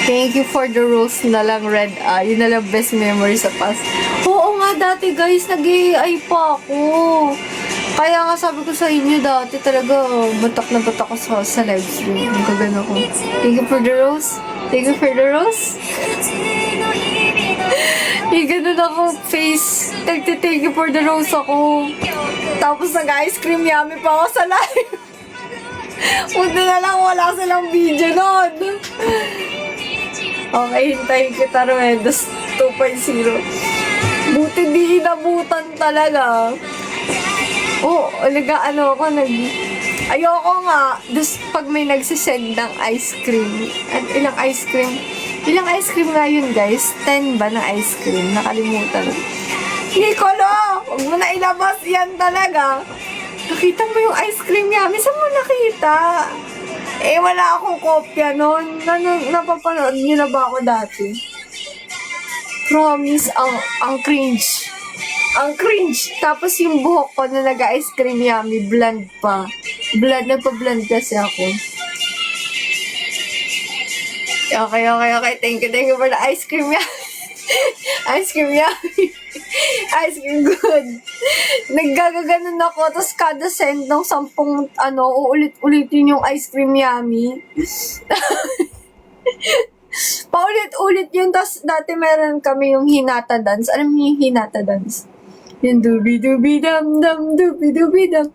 Thank you for the rose na lang, Red Eye. Yun na lang best memory sa past. Oo nga, dati guys, nag-AI pa ako. Kaya nga sabi ko sa inyo dati talaga, batak na batak ako sa live stream. Nagkagano ko. Thank you for the rose. Thank you for the rose. Ganun ako face. Thank you for the rose ako. Tapos nag-ice cream yummy pa ako sa live. Buti na lang wala silang video nun. Okay, hintayin kita, Ruedos 2.0. Buti di inabutan talaga. Ayoko nga. Tapos pag may nagsisend ng ice cream. At ilang ice cream nga yun, guys? 10 ba na ice cream? Nakalimutan. Nicolo! Huwag mo na ilabas yan talaga. Nakita mo yung ice cream niya? Saan mo nakita? Wala akong kopya nun. Napapanood niyo na ba ako dati? Promise, ang cringe. Ang cringe. Tapos yung buhok ko na nag-ice cream yummy, blonde pa. Nagpa-blonde kasi ako. Okay. Thank you for the ice cream yummy. Ice cream yummy. Ice cream good. Naggagaganon ako, tapos kada send ng 10, uulit-ulitin yung ice cream yummy. Paulit-ulit yun, tapos dati meron kami yung hinata dance. Alam niyo yung hinata dance? Yung dubi-dubi-dam-dam, dubi-dubi-dam.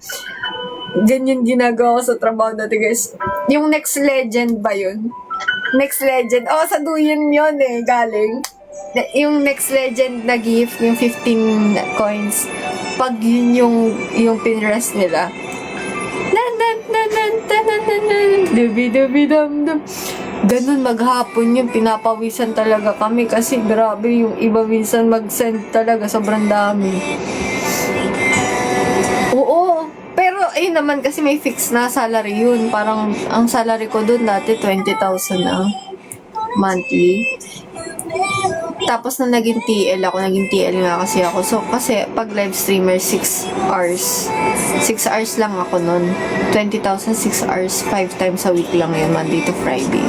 Ganyan ginagawa ko sa trabaho dati, guys. Yung Next Legend ba yun? Next Legend. Oh, sa Duyin yun eh, galing. Yung Next Legend na gift, yung 15 coins, pag yun yung pinrest nila, dubi-dubi-dum-dum. Ganun maghapon yun, pinapawisan talaga kami kasi grabe yung iba minsan mag-send talaga, sobrang dami. Oo, pero ayun naman kasi may fix na salary yun. Parang ang salary ko dun dati 20,000 na monthly. Tapos na naging TL nga kasi ako. So, kasi pag live streamer, 6 hours. 6 hours lang ako nun. 20,000, 6 hours, 5 times a week lang yun, Monday to Friday.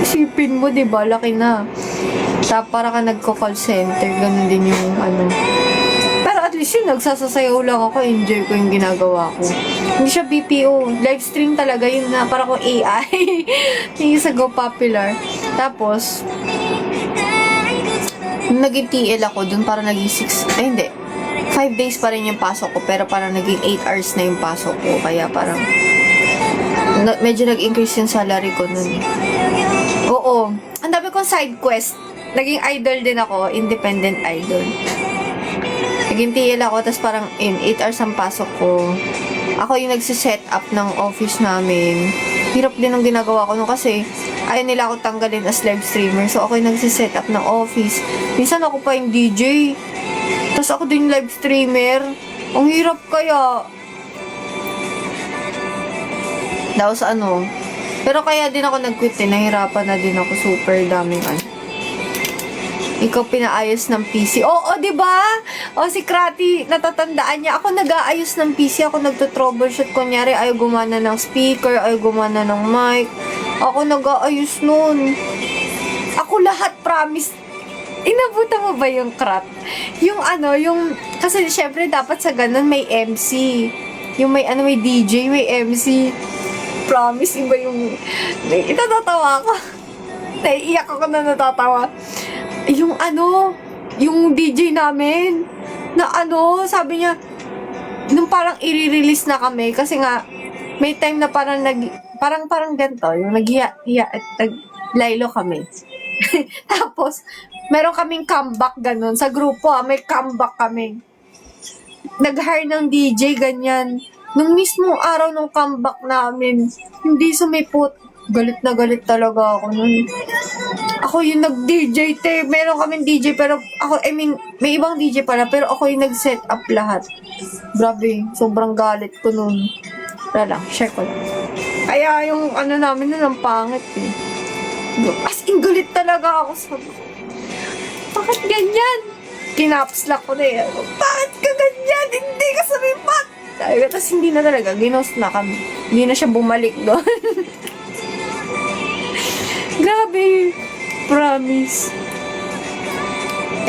Isipin mo, diba? Laki na. Tapos para ka nagko-call center, ganun din yung ano. Pero at least yun, nagsasasayaw lang ako, enjoy ko yung ginagawa ko. Hindi siya BPO. Live stream talaga yun na, para ko AI. Yung sa Go Popular. Tapos, naging TL ako dun, para naging 6, ay hindi, 5 days pa rin yung pasok ko, pero parang naging 8 hours na yung pasok ko, kaya parang medyo nag-increase yung salary ko nun. Oo, ang dami kong side quest. Naging idol din ako, independent idol. Naging TL ako, tapos parang 8 hours ang pasok ko. Ako yung nagsiset up ng office namin. Hirap din ang ginagawa ko nun kasi ayaw nila ako tanggalin as live streamer. So, ako yung nagsiset up ng office. Minsan ako pa yung DJ. Tapos ako din live streamer. Ang hirap kaya. Tapos ano. Pero kaya din ako nag-quit eh. Nahirapan na din ako. Super daming ano. Ikaw pinaayos ng PC. Oo, diba? O si Krati, natatandaan niya. Ako nag-aayos ng PC. Ako nagto-troubleshoot. Kunyari, ayaw gumana ng speaker. Ayaw gumana ng mic. Ako nag-aayos nun. Ako lahat, promise. Inabutan mo ba yung Krat? Yung ano, yung... Kasi syempre dapat sa ganun may MC. Yung may ano, may DJ, may MC. Promise, iba yung... Itatatawa ako. Naiiyak ako na natatawa. Yung ano, yung DJ namin, na ano, sabi niya, nung parang i-release na kami, kasi nga, may time na parang parang ganito, yung nag-laylo kami. Tapos, meron kaming comeback ganun. Sa grupo, may comeback kami. Nag-hire ng DJ, ganyan. Nung mismong araw ng comeback namin, hindi sumipot. Galit na galit talaga ako nun. Ako yung nag-DJ, te. Meron kaming DJ, pero ako, I mean, may ibang DJ pala, pero ako yung nag-set up lahat. Grabe, sobrang galit ko nun. Wala lang, share ko lang. Kaya yung ano namin nun, ang pangit eh. As in, galit talaga ako sa... Bakit ganyan? Kinaps lang ko na eh. Bakit ka ganyan? Hindi ka sumipat! Tapos hindi na talaga, ginost na kami. Hindi na siya bumalik doon. Grabe. Promise.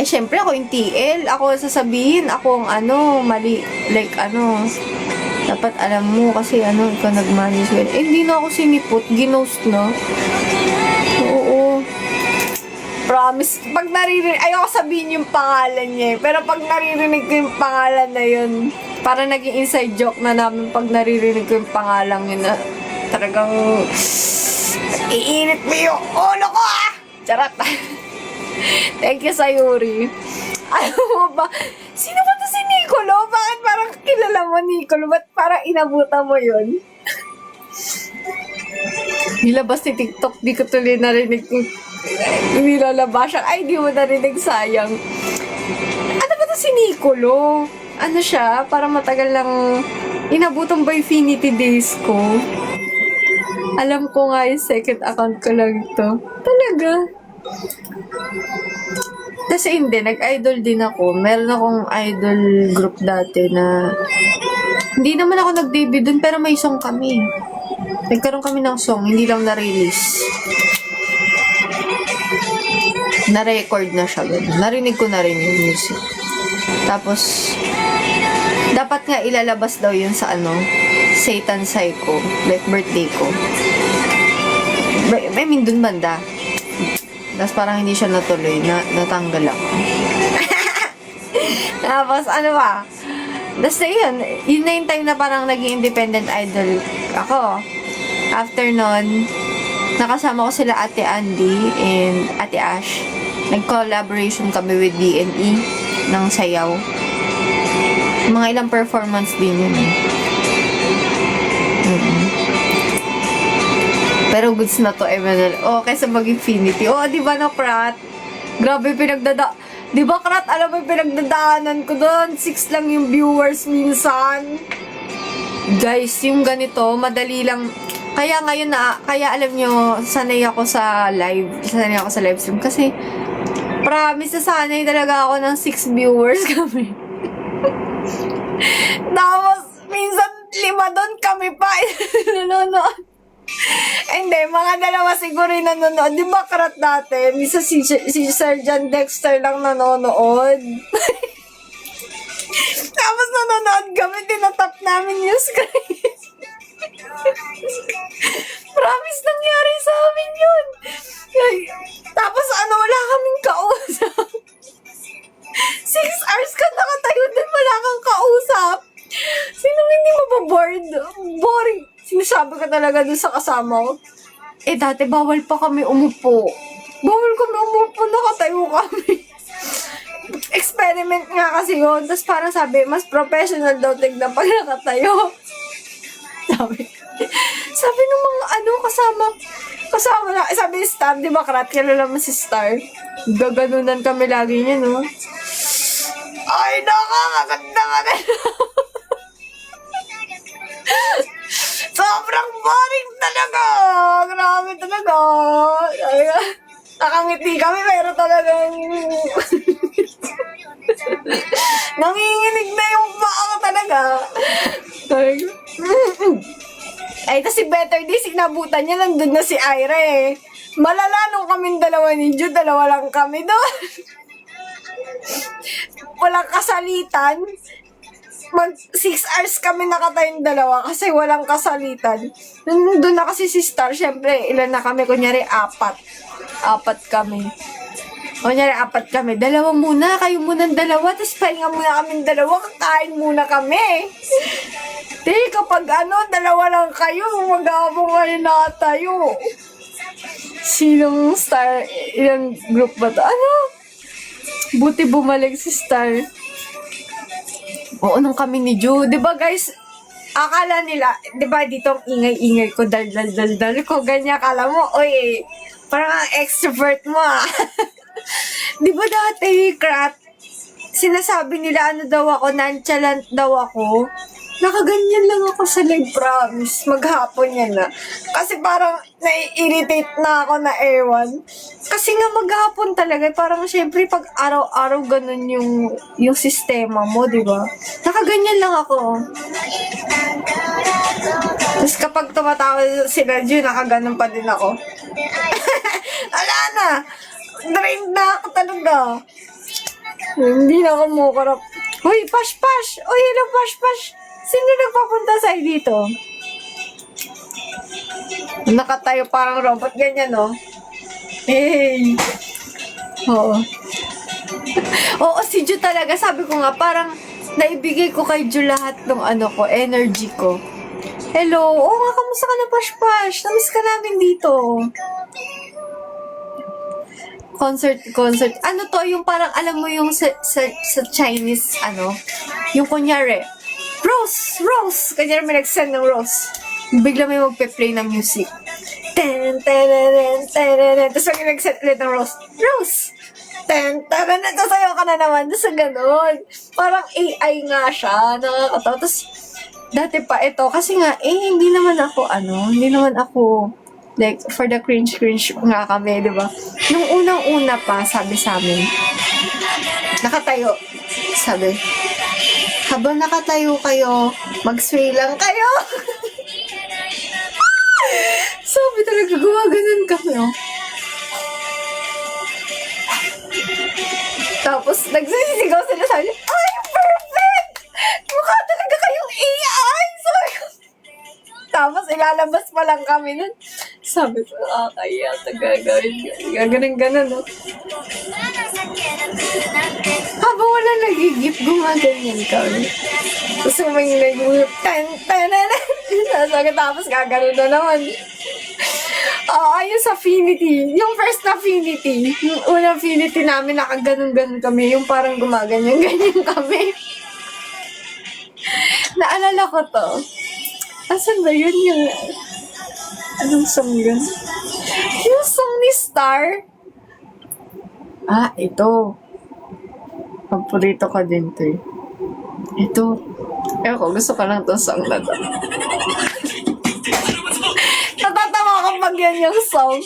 Eh, syempre ako yung TL. Ako sasabihin, ako ang ano, mali. Like, ano, dapat alam mo kasi ano, ikaw nag-manage. Eh, hindi na ako sinipot. Ginost na. Oo. Promise. Pag naririnig, ayoko sabihin yung pangalan niya eh. Pero pag naririnig ko yung pangalan na yun, para naging inside joke na namin pag naririnig ko yung pangalan yun na talagang iinit mo yung ulo ko ah! Charot. Thank you, Sayuri. Alam mo ba, sino ba to si Nicolo? Bakit parang kilala mo, Nicolo? Ba't parang inabutan mo yun? Nilabas ni TikTok, di ko tuloy narinig yung nilalabas siya. Ay, di mo narinig, sayang. Ano ba to si Nicolo? Ano siya? Parang matagal lang inabutan ba Infinity Days ko? Alam ko nga yung second account ko lang ito. Talaga. Kasi hindi, nag-idol din ako. Meron akong idol group dati na hindi naman ako nag-debut dun, pero may song kami. Nagkaroon kami ng song, hindi lang na-release. Na-record na siya. Ganun. Narinig ko na rin yung music. Tapos, dapat nga ilalabas daw yun sa ano, Satan Psycho, like birthday ko. I mean, dun banda. Tapos parang hindi siya natuloy, natanggal ako. Tapos ano ba? Basta yun na yung time na parang naging independent idol ako. After nun, nakasama ko sila Ate Andy and Ate Ash. Nag-collaboration kami with DNE ng sayaw. Mga ilang performance din yun eh. Pero goods na to, Emmanuel. Okay, sa mag-infinity. Di ba na, Krat? Grabe, di ba, Krat? Alam mo yung pinagdadaanan ko doon? 6 lang yung viewers minsan. Guys, yung ganito, madali lang. Kaya ngayon kaya alam nyo, sanay ako sa live stream. Kasi, promise, sanay talaga ako ng 6 viewers kami. Tapos, minsan, 5 doon kami pa. Nanonood. Hindi, mga dalawa siguro yung nanonood. Di ba, Krat, dati? Misa si Sergeant Dexter lang nanonood. Tapos nanonood kami, tinatap namin yung screen. Promise, nangyari sa amin yun. Tapos wala kaming kausap. 6 hours ka nakatayo din, wala kang kausap. Sinong hindi mababoard? Boring. Sinasabi ka talaga dun sa kasama ko. Dati bawal pa kami umupo. Nakatayo kami. Experiment nga kasi yun. Tapos parang sabi, mas professional daw tignan pag nakatayo. Sabi ng mga kasama na, sabi ni Star, di ba, Krat? Kilala mo si Star? Gaganunan kami lagi niya, no? Ay, maganda. Sobrang boring talaga. Grabe talaga. Nakangiti kami, pero talagang nanginginig na yung paa ko talaga. Tas si Better Day, sinabutan niya, nandun na si Ira eh. Malala nung kaming dalawa ni Jude, dalawa lang kami doon. Walang kasalitan. 6 hours kami nakatayong dalawa kasi walang kasalitan. Doon na kasi si Star, syempre, ilan na kami? Kunyari, 4 kami. Kunyari, 4 kami. Dalawa muna, kayo muna dalawa, tapos pahinga muna kaming dalawa, kakain muna kami. Kapag dalawa lang kayo, mag-aabong kayo na tayo. Sinong Star? Ilang group ba to? Buti bumalik si Star. Oo, nung kami ni Ju. Diba guys, akala nila, diba dito ang ingay-ingay ko, dal ko, ganyan, akala mo, parang ang extrovert mo Diba dati, Krat, sinasabi nila daw ako, nonchalant daw ako. Nakaganyan lang ako sa live, promise. Maghapon yan na. Kasi parang nai-irritate na ako na ewan. Kasi nga maghapon talaga, parang syempre pag araw-araw ganun yung sistema mo, di ba? Nakaganyan lang ako. Tapos kapag tumatawa sila Ju, nakaganon pa din ako. Wala na. Drained na ako talaga. Hindi na ako mukarap. Uy, Pash! Uy, hello, Pash! Sino nagpapunta sa'yo dito? Nakatayo parang robot, ganyan, no? Hey! Oo. Oo, si Ju talaga. Sabi ko nga, parang naibigay ko kay Ju lahat ng energy ko. Hello! Oo nga, kamusta ka na, Pash? Namiss ka namin dito. Concert. Ano to? Yung parang, alam mo yung sa Chinese, yung kunyari, Rose! Kanya may nag-send ng Rose. Bigla may magpe-play ng music. Tapos may nag-send ulit ng Rose. Tapos sayo ka na naman. Tapos gano'n. Parang AI nga siya. Nakakatawa. Tapos, dati pa ito. Kasi nga, hindi naman ako, like, for the cringe nga kami, di ba? Nung unang-una pa, sabi sa amin, nakatayo. Sabi, habang nakatayo kayo, mag-sway lang kayo. Sabi talaga, gumaganon kami, Tapos, nagsisigaw sila, sabi, ay, perfect! Mukha talaga kayong AI! Sabi ko. Tapos, ilalabas pa lang kami nun. Sabi ko, kaya, gagawin. Gaganon, Habang wala nagigip, gumaganyan kami. Tapos may nag-whip, tapos gagano na naman. Yung sa Affinity, yung first na Affinity, yung unang Affinity namin, nakaganon-ganon kami, yung parang gumaganyan-ganyan kami. Naalala ko to. Asan ba yun yung... Anong song yun? Yung song ni Star. Ito. Paborito ko din to eh. Ito. Ewan ko, gusto ko lang itong song na to. Natatawa ko pag yan yung song.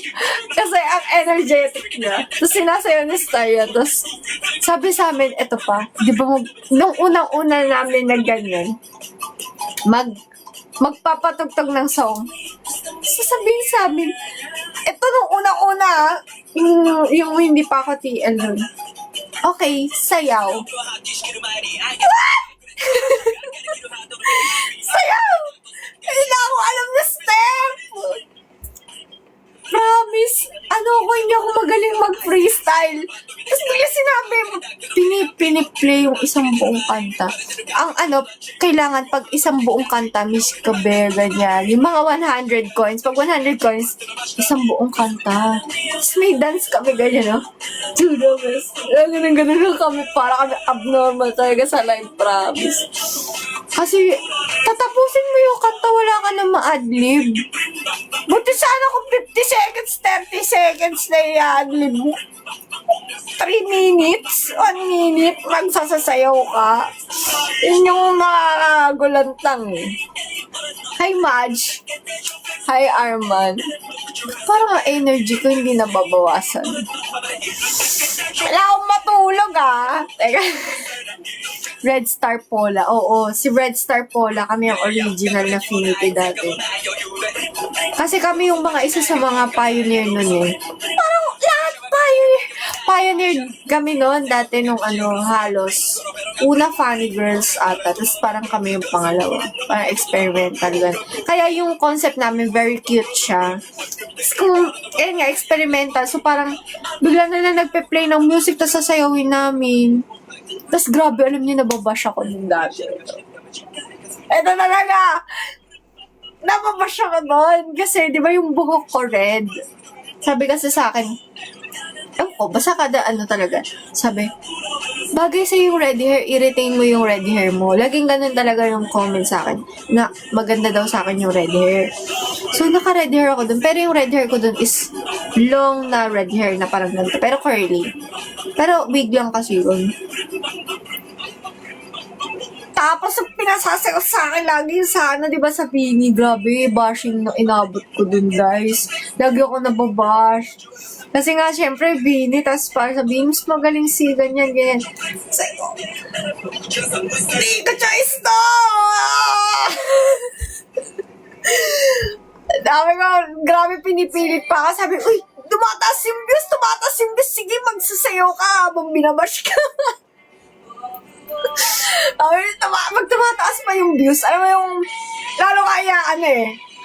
Kasi ang energetic niya. Tapos sinasayo ni Star yan. Tapos sabi sa amin, ito pa. Di ba nung unang-una namin na ganyan, magpapatugtog ng song. Sasabihin sa amin, ito nung unang-una, yung hindi pa ako TL nun. Okay, sayaw. Sayaw! Hindi na ako alam na step! Promise, hindi ako magaling mag-freestyle. Tapos bigla sinabi, piniplay yung isang buong kanta. Kailangan pag isang buong kanta, Miss Kabe, ganyan. Yung mga 100 coins. Pag 100 coins, isang buong kanta. Tapos may dance kami, ganyan, no? To the best. Ganun lang kami. Para kami abnormal talaga sa live, promise. Kasi, tatapusin mo yung kanta, wala ka na ma-adlib. Buti sana kung 50 seconds, 30 seconds na i-adlib mo. 3 minutes, 1 minute, magsasasayaw ka. Yun yung makakagulantang eh. Hi, Madge. Hi, Arman. Parang ang energy ko hindi nababawasan. Wala akong matulog Teka. Red Star Pola. Oo, si Red Star Pola, kami ang original na Affinity dati. Kasi kami yung mga isa sa mga pioneer nun eh. Parang lahat pioneer kami noon dati nung halos una Funny Girls ata, tapos parang kami yung pangalawa. Parang experimental gan. Kaya yung concept namin very cute siya. Experimental. So parang bigla na lang nagpe-play ng music tapos sasayawin namin. Tapos grabe, alam niyo, nababash ako nung dati. Ito talaga! Nababash ako doon. Kasi, di ba yung buhok ko red? Sabi kasi sa akin, basta kada talaga. Sabi, bagay sa yung red hair, i-retain mo yung red hair mo. Laging ganun talaga yung comment sa akin, na maganda daw sa akin yung red hair. So, naka-red hair ako dun. Pero yung red hair ko dun is long na red hair na parang ganito. Pero curly. Pero wig lang kasi yun. Tapos, pinasasagot sa akin lagi sa di ba sa Pini, grabe, bashing na inabot ko dun, guys. Lagi ako nababash. Kasi nga, syempre, Bini, tapos para sabihin, mas magaling si ganyan. Sabi ko, hindi ko choice to! Dami ko, grabe pinipilit pa ako. Sabi, uy, tumataas yung views. Sige, magsasayaw ka habang binabash ka. Pag tumataas pa yung views, alam mo yung, lalo kaya,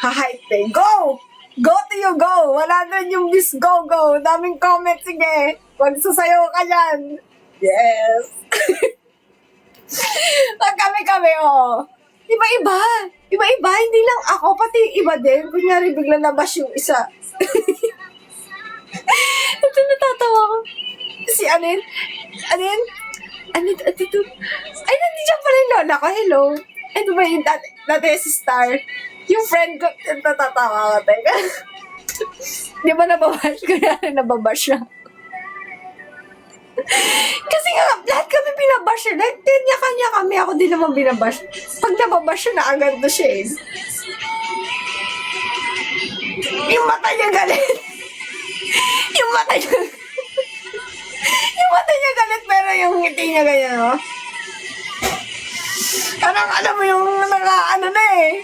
ha-hype eh. Go! Go to you, go! 100 yung views, go! Daming comments, sige. Magsasayaw ka dyan. Yes! Pag kami, Iba-iba, hindi lang ako, pati iba din. Kunyari, bigla nabash yung isa. Ito, natatawa ko. Si Anin? Ito. Ay, nandiyan pala yung lola ko. Hello. Ito ba yung dati si Star? Yung friend ko, natatawa ko. Teka. Di ba nababash? Kaya nababash siya. Kasi nga, lahat kami binabash siya. Like, kanya kami. Ako din naman binabash. Pag nababash siya, naaganto siya eh. Yung mata niya galit. Yung mata niya galit, pero yung ngiti niya ganyan, no? Parang alam mo yung na eh.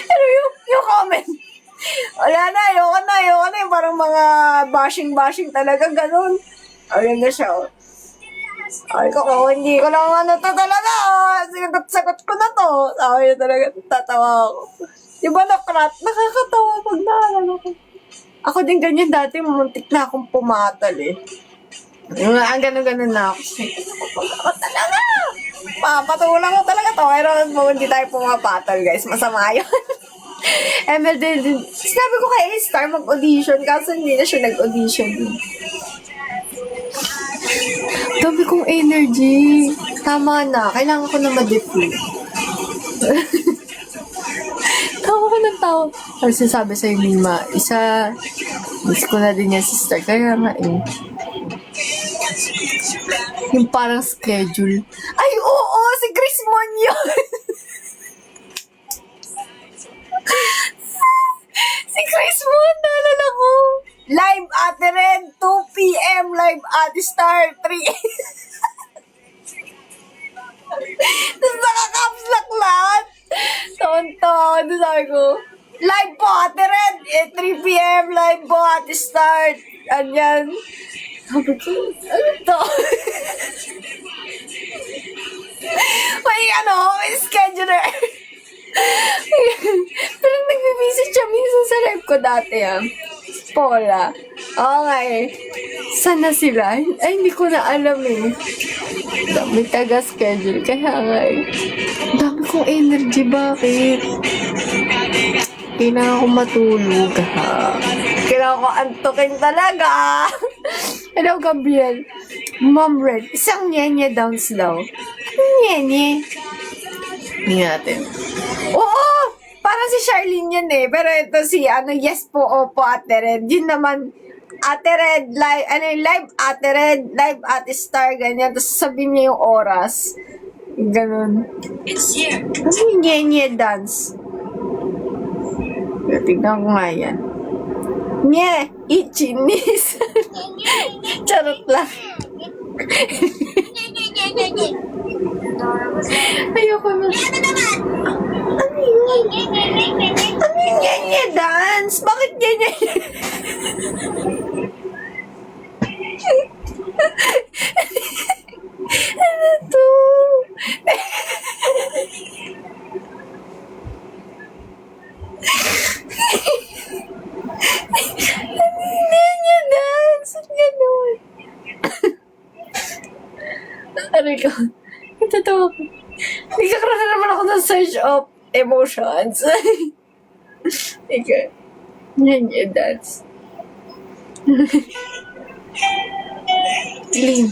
Pero yung comment, wala na, ayoko na. Yung parang mga bashing talaga, ganun. Ayun na siya, oh. Ay ko, hindi ko lang to talaga, sagot ko na to. Ay, talaga, tatawa ako. Diba nakakatawa pag naalala ko. Ako din ganyan dati, muntik na akong pumatal eh. Ang ganun-ganun na ako. Ako talaga! Papatulang ko talaga to. Pero hindi tayo pumapatol, guys. Masama yun. ML din. Sinabi ko kay A-Star mag-audition, kaso hindi na siya nag-audition. Dami kong energy. Tama na. Kailangan ko na ma-defeat. Tawa ko ng tawa. Ano sinasabi sa'yo, Mima? Miss ko na din yan, sister. Kaya nga eh. Yung parang schedule. Ay, oo! Si Chris Mon yun! Si Chris Mon, naalala ko. Live Ate Red, 2 p.m. Live Ate Star, 3 Tapos naka-caps lock lahat. Tonton. Tapos sabi ko, live po Ate Red, 3 p.m. Live po Ate Star. Anyan. Sabi ko, ano to? May scheduler. Pero nag-visit siya minsan sa live ko dati Paula. Okay. Sana sila? Ay, hindi ko na alam eh. Dami taga-schedule. Kaya nga eh. Dami kong energy. Bakit? Kailangan ko matulog Kailangan ko antukin talaga. Hello, Gabriel. Mom Red. Isang nyenye down slow. Nyenye. Hindi natin. Oo! Parang si Charlene yun eh. Pero ito si, yes po, opo, Ate Red. Yun naman, Ate Red, live Ate Red, live Ate Star, ganyan. Tapos sabihin niya yung oras. Ganun. It's here. Ano yung nye dance? Tignan ko nga yan. Nye! Ichinis! Charot lang. Ayoko na. Ano yun? Ano yung nye dance? Bakit nye? Ano to? Nye dance? Ano ganun? Aray ko. Totoo ko. Nagkakaroon na naman ako ng surge of emotions. Ika. Nye dance. Clean.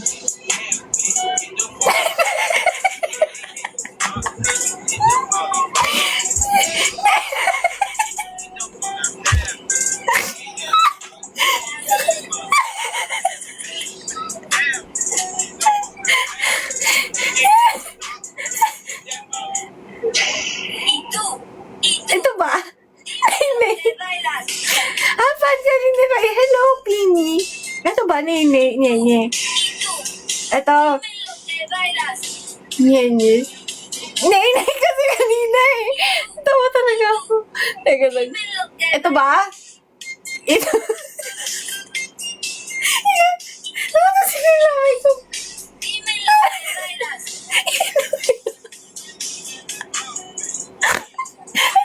Ito ba? Ay, may. Fan ka rin nila. Hello, Pini. Ito ba? Nye. Ito. Nye. Nay kasi kanina eh. Tawa talaga ako. Teka lang. Ito ba? Ito. Ano kasi nilamay ko?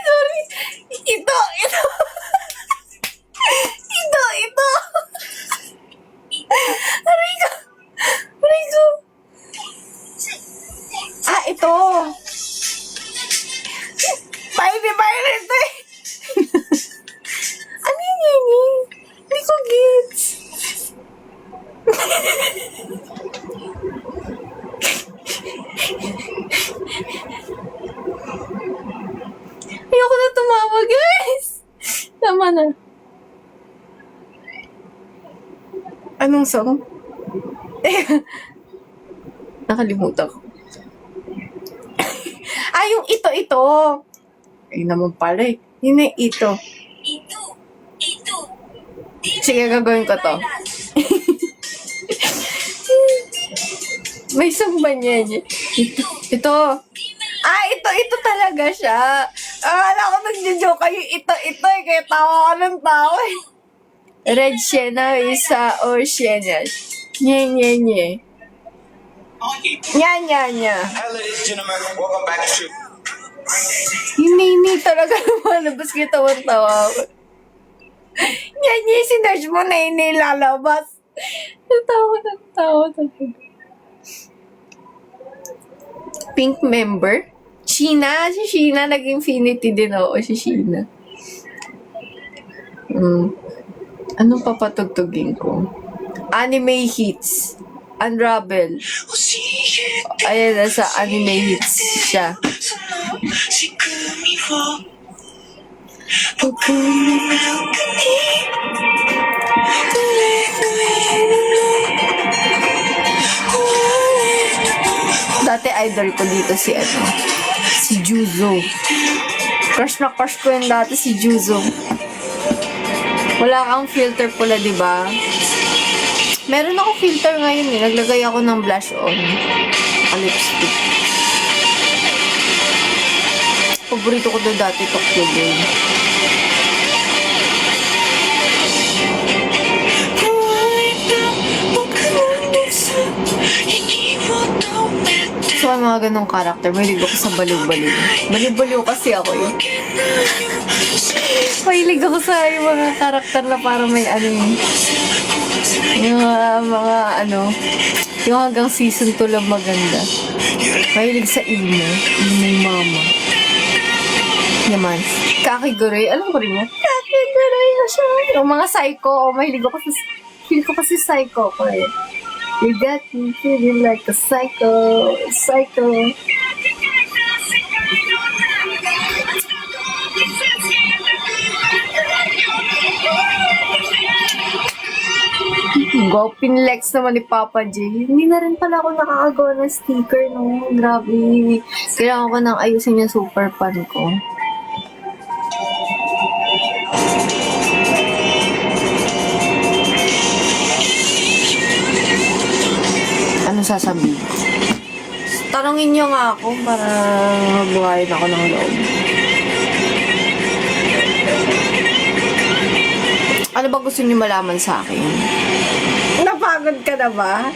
Sorry. Ito. Aray ko. Ito. Pirate ito eh. Ano yun? Hindi ko gets. Ayoko na tumawa, guys. Tama na. Anong song? Nakalimutan ko. Yung ito. Ay naman pala eh. Yun na ito. Sige, gagawin ko to. May song ba niya? Ito. Ito talaga siya. Akala ko nagjo-joke kayo. Ito eh. Kaya tawa ka ng tawa eh. Red Sienna isa or Sienna. Nye. Nya. Hello, ladies and gentlemen. Welcome back to Yung nini talaga lumalabas kaya tawa-tawa ako. Yan yung sinerge mo na yun nilalabas. Natawa talaga. Pink member? Sheena? Si Sheena, nag-infinity din ako. Si Sheena. Anong papatugtugin ko? Anime hits. Unravel. Ayan, nasa anime hits siya. Dati idol ko dito si Juzo. Crush na crush ko yun dati si Juzo. Wala kang filter pula, diba? Meron ako filter ngayon eh. Naglagay ako ng blush on. Lipstick. Paborito ko doon dati, Tokyo Ghoul. So, ang mga ganong karakter, mahilig ako sa baliw-baliw. Baliw-baliw kasi ako eh. Mahilig ako sa yung mga karakter na parang may ano yung mga ano, yung hanggang season 2 lang maganda. Mahilig sa emo mama. Naman. Kakiguray, alam ko rin yan. Kakiguray na siya. Yung mga psycho, mahilig ako sa, feel ko kasi psycho ko eh. You got me feeling like a psycho. Go, pinlex naman ni Papa J. Hindi na rin pala ako nakakagawa ng sticker, no? Grabe. Kailangan ko nang ayusin yung super fan ko. Ano sasabihin? Tanungin niyo nga ako para mabuhayin ako ng loob. Ano ba gusto niyo malaman sa akin? Napagod ka na ba?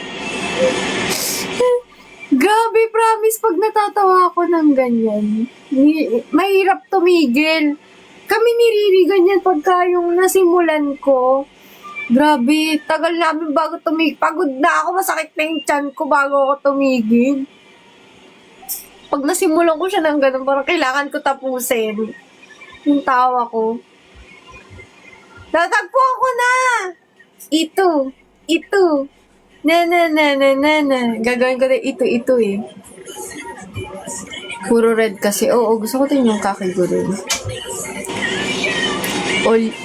Grabe, promise, pag natatawa ako ng ganyan, mahirap tumigil. Kami ni Riri ganyan pagka yung nasimulan ko. Grabe, tagal namin bago tumigil. Pagod na ako, masakit na yung tiyan ko bago ako tumigil. Pag nasimulan ko siya ng ganun, parang kailangan ko tapusin yung tawa ko. Natagpo ako na! Ito. Na. Gagawin ko na ito eh. Puro red kasi. Oo, gusto ko din yung kakigurin.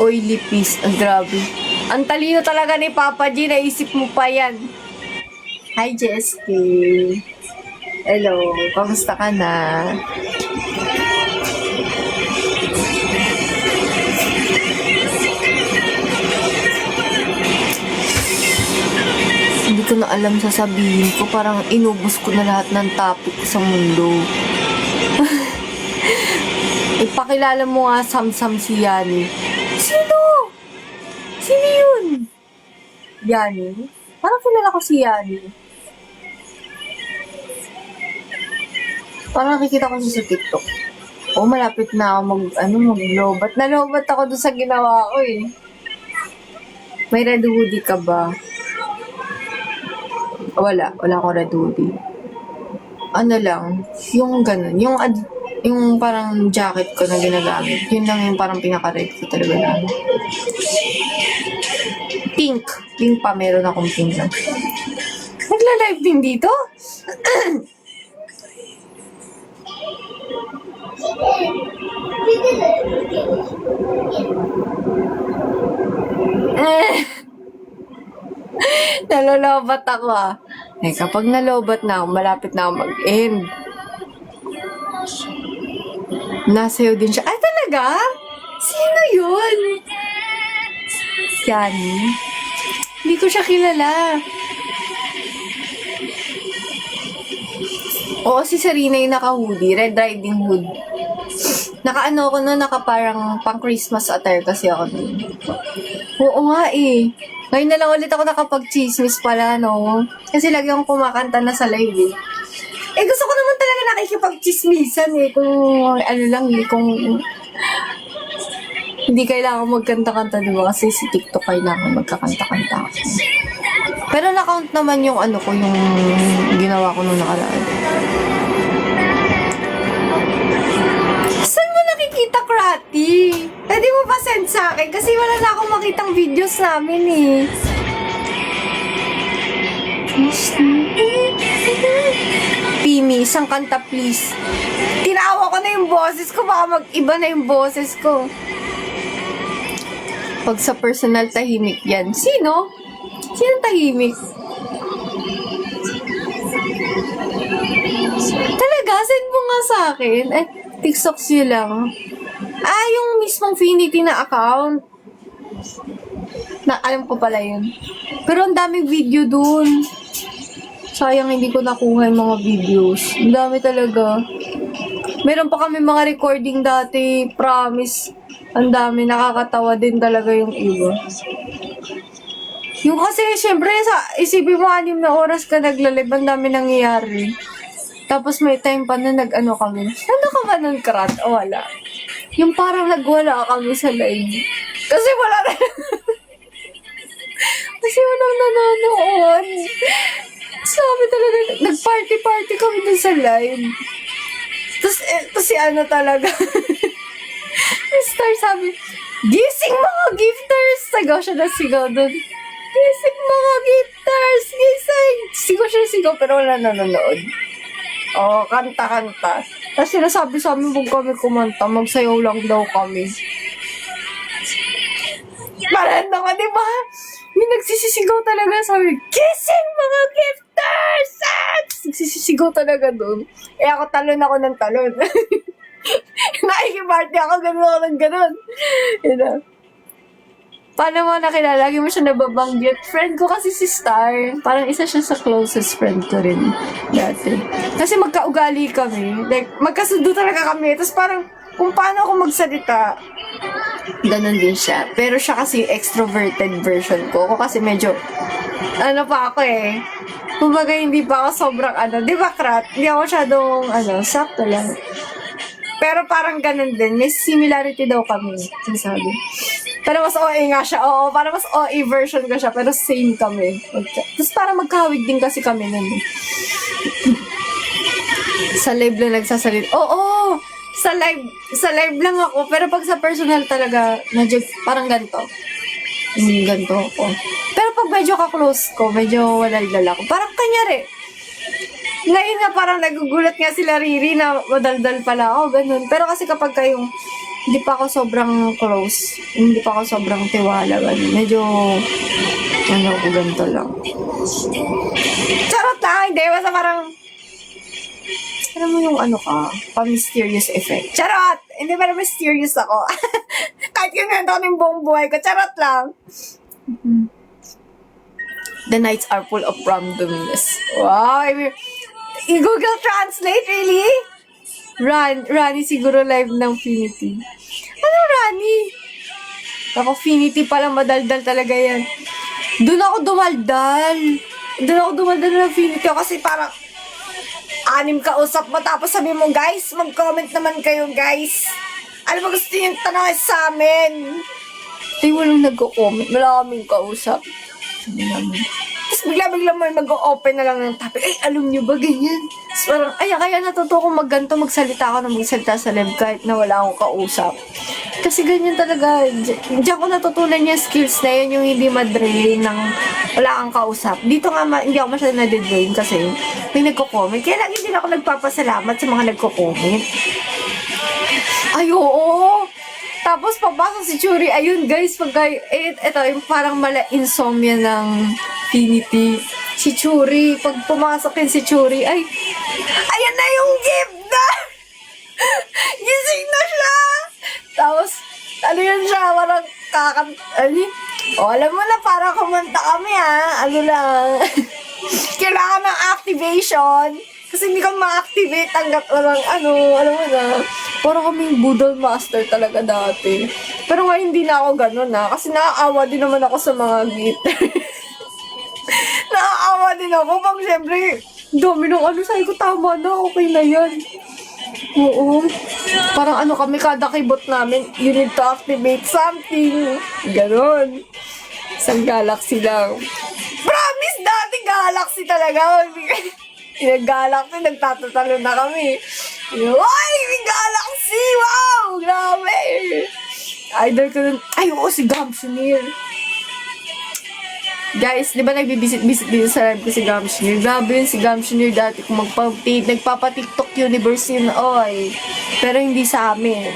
Oily piece. Ang grabe. Ang talino talaga ni Papa G. Naisip mo pa yan. Hi, Jesky. Hello. Kamusta ka na? Hindi ko na alam sasabihin ko. Parang inubos ko na lahat ng topic sa mundo. Ipakilala mo nga Sam si Yani. Sino yun? Yani? Parang kilala ko si Yani. Parang nakikita ko siya sa TikTok. Malapit na ako mag-lobat. Nalobat ako doon sa ginawa ko eh. May red hoodie ka ba? Wala akong red hoodie. Ano lang, yung ganun, yung parang jacket ko na ginagamit. Yun lang yung parang pinaka-red ko talaga lang. Pink pa, meron akong pink lang. Nagla-live din dito? Nalolobat ako ah. Kapag nalobat na ako, malapit na ako mag-end. Nasayaw din siya. Ay, talaga? Sino yun? Yani? Hindi ko siya kilala. Oo, si Sarina yung naka-hoodie. Red Riding Hood. Naka-ano ko no, naka-parang pang-Christmas attire kasi ako nun. Oo nga eh. Ngayon na lang ulit ako nakapag-chismis pala, no? Kasi lagi akong kumakanta na sa live eh. Gusto ko naman talaga nakikipag-chismisan eh. Kung ano lang eh, kung Hindi kailangan magkanta-kanta, di ba? Kasi si TikTok kailangan magkakanta-kanta ako. Pero na-count naman yung ano ko, yung ginawa ko nung nakaraan. Saan mo nakikita, Krati? Pwede mo pa send sa akin? Kasi wala na akong makitang videos namin eh. Pimi, isang kanta please. Tinawa ko na yung boses ko, baka mag-iba na yung boses ko. Pag sa personal, tahimik yan. Sino? Sino tahimik? Talaga? Send mo nga sa akin. TikTok siya lang. Yung mismong Finity na account. Alam ko pala yun. Pero ang daming video dun. Sayang hindi ko nakuha yung mga videos. Ang dami talaga. Meron pa kami mga recording dati. Promise. Ang dami. Nakakatawa din talaga yung iba. Yung kasi, syempre, isipin mo 6 na oras ka naglalib. Ang dami nangyayari. Tapos may time pa na nag-ano kami. Ano ka ba nun, Krat? O wala? Yung parang nagwala kami sa live. Kasi wala na. Kasi walang nanonood. Sabi talaga, nag-party-party kami dun sa live. Tapos si ano talaga. Star sabi, gising mga gifters! Sigaw siya na sigaw dun. Gising mga gifters! Gising! Sigaw pero wala nanonood. Kanta-kanta. Tapos sinasabi sa amin kung kami kumanta, magsayaw lang daw kami. Parang naman, di ba? Yung nagsisisigaw talaga, sabi, gising mga gifters! Nagsisisigaw talaga doon. Ako talon ng talon. Nakikiparty ako, ganun. You know? Paano mo nakilala? Lagi mo siya nababanggit. Friend ko kasi si Star. Parang isa siya sa closest friend ko rin dati. Kasi magkaugali kami. Like, magkasundo talaga kami. Tapos parang, kung paano ako magsalita, ganun din siya. Pero siya kasi extroverted version ko. Ako kasi medyo, pa ako eh. Kumbaga, hindi pa ako sobrang di ba, Krat? Hindi ako masyadong, sakto lang. Pero parang ganun din. May similarity daw kami. Sinasabi. Pero mas OA nga siya. Oo, parang mas OA version ko siya. Pero same kami. Tapos parang magkahawig din kasi kami nun. Sa live lang nagsasalit. Oo! Sa live lang ako. Pero pag sa personal talaga, medyo parang ganito. Ganito ako. Pero pag medyo ka-close ko, medyo walal-dal ako. Parang kanyari. Ngayon nga parang nagugulat nga sila Riri na madaldal pala ako, ganun. Pero kasi kapag kayong hindi pa ako sobrang close, hindi pa ako sobrang tiwala, ganun. Medyo, ako ganito lang. Charot lang, hindi. Basta parang, alam mo yung pa-mysterious effect. Charot! Hindi pa na mysterious ako. Kahit yun ako ng buong buhay ko, charot lang. The nights are full of randomness. Wow! I-Google Translate, really? Rani siguro live ng Finity. Ano Rani? Ako, Finity pala, madaldal talaga yan. Doon ako dumaldal ng Finity kasi parang 6 kausap mo tapos sabi mo, guys, mag-comment naman kayo, guys. Ano ba gusto nyo tanongin sa amin? Walang nag-comment. Wala kaming kausap. Sabi naman. Tapos bigla-bigla mo mag-open na lang ng topic. Alam nyo ba ganyan? Tapos parang, kaya natuto ko magsalita ako ng magsalita sa live kahit na wala akong kausap. Kasi ganyan talaga. Diyan ko natutunan yung skills na yun, yung hindi madrain ng wala kang kausap. Dito nga, hindi ako masyadong nadidrain kasi may nagko-comment. Kaya lagi din ako nagpapasalamat sa mga nagko-comment. Ay, oo! Tapos, papasok si Churi. Ayun, guys, ito, yung parang insomnia ng Finity. Si Churi, pag pumasok yun si Churi, ayan na yung gift na! Gising na siya! Tapos, yan siya, parang alam mo na, parang kumanta kami, lang. Kailangan ng activation. Kasi hindi ko ma-activate hanggat walang alam mo na. Parang kaming Boodle Master talaga dati. Pero ngayon hindi na ako ganun kasi naaawa din naman ako sa mga guitar. Naaawa din ako pag syempre, dami nung sabi ko, tama na, okay na yan. Oo. Parang ano kami, kada kibot namin, you need to activate something. Ganon. Isang galaxy lang. Promise, dati galaxy talaga. Galaxy, nagtatatalo na kami. Ay, may galaxy! Wow! Grabe! Idol ko nun. Ay, oo, si Gamsonir. Guys, di ba nagbibisit-bisit dito sa live ko si Gamsonir? Grabe yun si Gamsonir dati kung nagpapa-TikTok universe yun, oy. Pero hindi sa amin.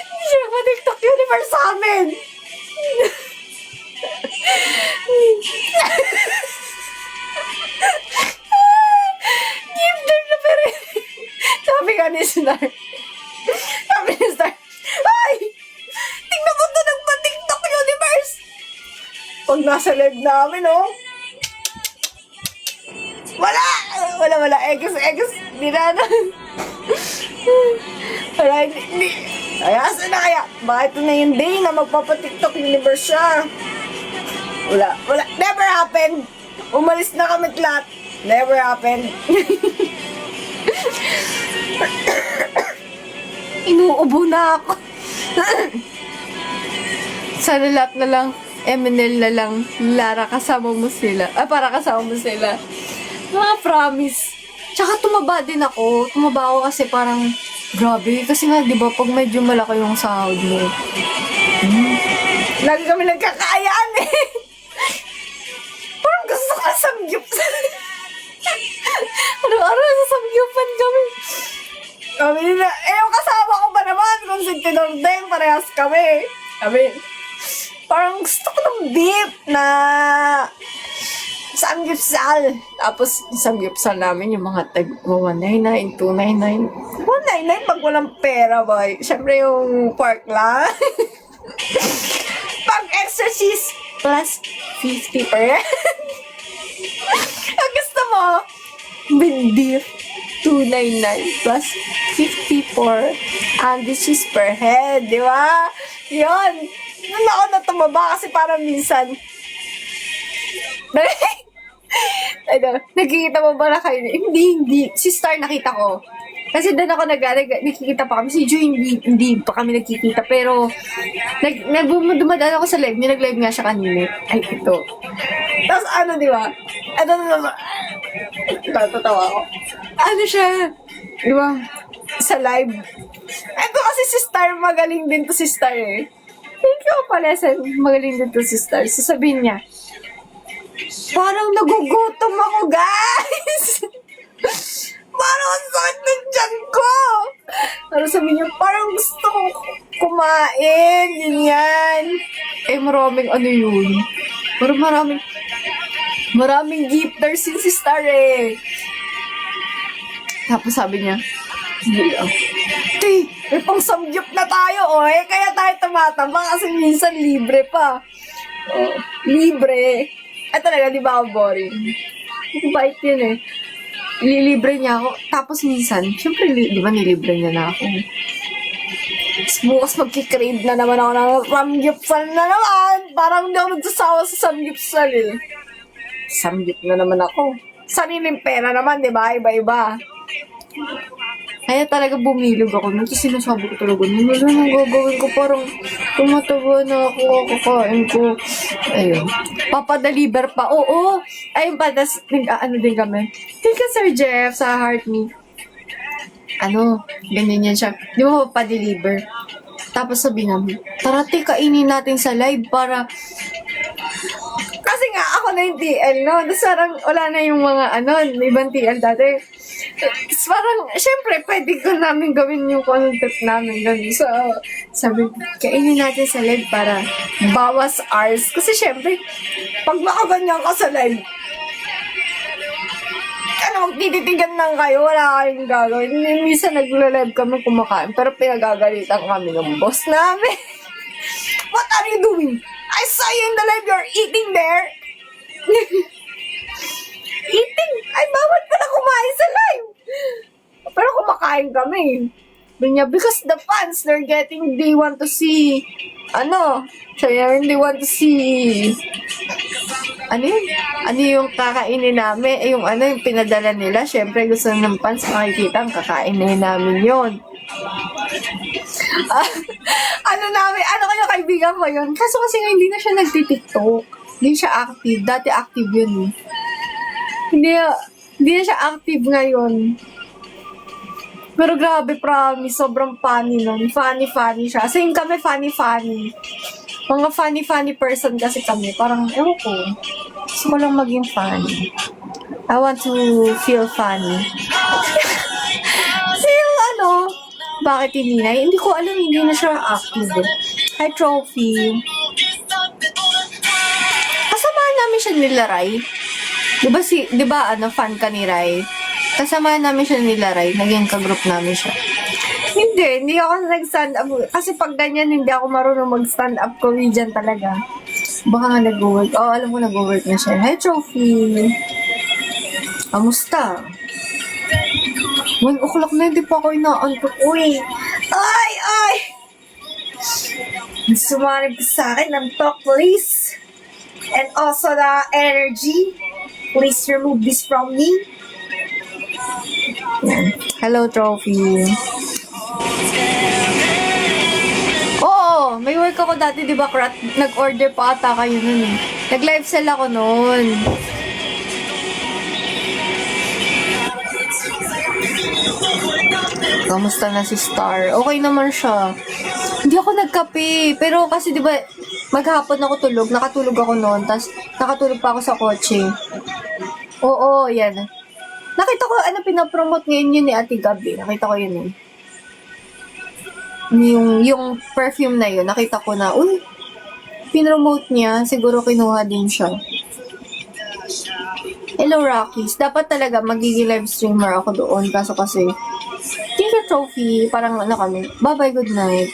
Hindi siya nagpa-TikTok universe sa amin. Gifter na pero sabi ka ni Star. Sabi ni Star, ay! Tingnan mo to nagpa-TikTok universe! Pag nasa live namin, oh. Wala. Egos. Di na. Alright, hindi. Ay, asa na kaya? Bakit ito na yung day na magpapa-TikTok universe siya? Wala. Never happened. Umalis na kami lahat. Never happened. Inuubo na ako. Sana lahat na lang, MNL na lang, Lara, kasama mo sila. Para kasama mo sila. Mga promise. Tsaka tumaba din ako. Tumaba ako kasi parang, grabe. Kasi nga, di ba, pag medyo malaki yung sahod mo. Lagi kami nagkakaayaan eh. Parang gusto ko samgyup. Araw-araw sa samgyupan kami. Kami na, yung kasama ko ba naman, kung sintinor din, parehas kami. Parang gusto ko ng beef na samgyupsal. Tapos, samgyupsal namin yung mga tag 199, 299. 199 pag walang pera, boy. Siyempre yung pork lang. Pag extra cheese, plus 50 per yan. Ang gusto mo, with beef, 299 plus 54 and this is per head, di ba? Yun. Nun ako natumaba kasi parang minsan nagkikita mo ba na kayo? Hindi. Si Star nakita ko. Kasi doon ako nakikita pa kami. Si Joy, hindi pa kami nagkikita. Pero, dumadaan ako sa live. May nag-live nga siya kanina. Ay, ito. Tapos di ba? Natatawa ako. Siya? Di ba? Sa live. Ito kasi si Star, magaling din to si Star eh. Thank you pala sa magaling din to si Star. Sasabihin niya, parang nagugutom ako, guys! Parang ang sakit ng tiyan ko! Parang sabihin niya, parang gusto kong kumain, ganyan. Eh, maraming yun. Parang maraming gifters yun si Star eh. Tapos sabi niya, may pang samgyup na tayo, oh. Kaya tayo tumataba kasi minsan libre pa. Oh, libre. Talaga, di ba ako boring? Bait yun eh. Ililibre niya ako. Tapos minsan, syempre, di ba nilibre niya na ako. Tapos bukas magkikrave na naman ako ng samgyupsal na naman. Parang hindi ako nagsasawa sa samgyupsal eh. Samgyup na naman ako. Sariling pera naman, di ba? Iba-iba. Kaya talaga bumilog ako. Tapos sinasabi ko talaga, wala nang gagawin ko. Parang tumataba na ako, kakain ko. Ayun. Papadeliver pa. Oo. Ayun pa. Tapos, din kami. Thank you, Sir Jeff, sa Heart Me. Ganyan yan siya. Di ba papadeliver? Tapos sabi namin, tara, kainin natin sa live para... Kasi nga, ako na yung TL, no? Tapos parang wala na yung mga, ibang TL dati. Tapos parang, syempre, pwede ko namin gawin yung content namin. So, sabi, kainin natin sa live para bawas hours. Kasi syempre, pag makaganyan ka sa live, magtititigan lang kayo, wala kayong gagawin. Minsan nagla-live kami kumakain, pero pinagagalitan kami ng boss namin. What are you doing? I saw you in the live, you're eating there. Eating? Ay, bawal pala kumain sa live. Pero kumakain kami. Because the fans, they want to see, they want to see ano yun? Ano yung kakainin namin? Eh, yung ano, yung pinadala nila. Syempre, gusto ng fans makikita ang kakainin namin yun. Ah, ano kayo kaibigan ko yun? Kaso kasi nga hindi na siya nagtitiktok. Hindi siya active. Dati active yun eh. Hindi na siya active ngayon. Pero grabe, promise, sobrang funny nun. Funny siya. Same kami, funny. Mga funny person kasi kami. Parang, ewan ko. Gusto ko lang maging funny. I want to feel funny. Kasi yung ano, bakit hindi na? Hindi ko alam, hindi na siya active. Hi, Trophy. Kasamahan namin siya nila, Rai. Di ba, fan ka ni Rai? Kasamahan namin siya nila, Rai. Naging ka-group namin siya. Hindi ako nag-stand up. Kasi pag ganyan, hindi ako marunong mag-stand up comedian talaga. Baka nga nag-work. Alam mo, nag-work na siya. Hi, Trophy. Kamusta? 1 o'clock na, hindi pa ako inaantok. Uy! Ay! Sumarib ka sa akin ng talk, please. And also the energy. Please remove this from me. Hello, Trophy. Oo, may work ako dati, di ba, Krat? Nag-order pa ata kayo nun eh. Nag-live sell ako nun. Kamusta na si Star? Okay naman siya. Hindi ako nagkape. Pero kasi di ba, maghapon ako tulog. Nakatulog ako noon. Tapos nakatulog pa ako sa kotse. Oo, yan. Nakita ko, pinapromote ngayon yun ni Ate Gabi. Nakita ko yun eh. Yung perfume na yun, nakita ko na, pinromote niya. Siguro kinuha din siya. Hello, Rockies. Dapat talaga magiging live streamer ako doon. Kaso kasi, Trophy, parang kami. Bye-bye, good night.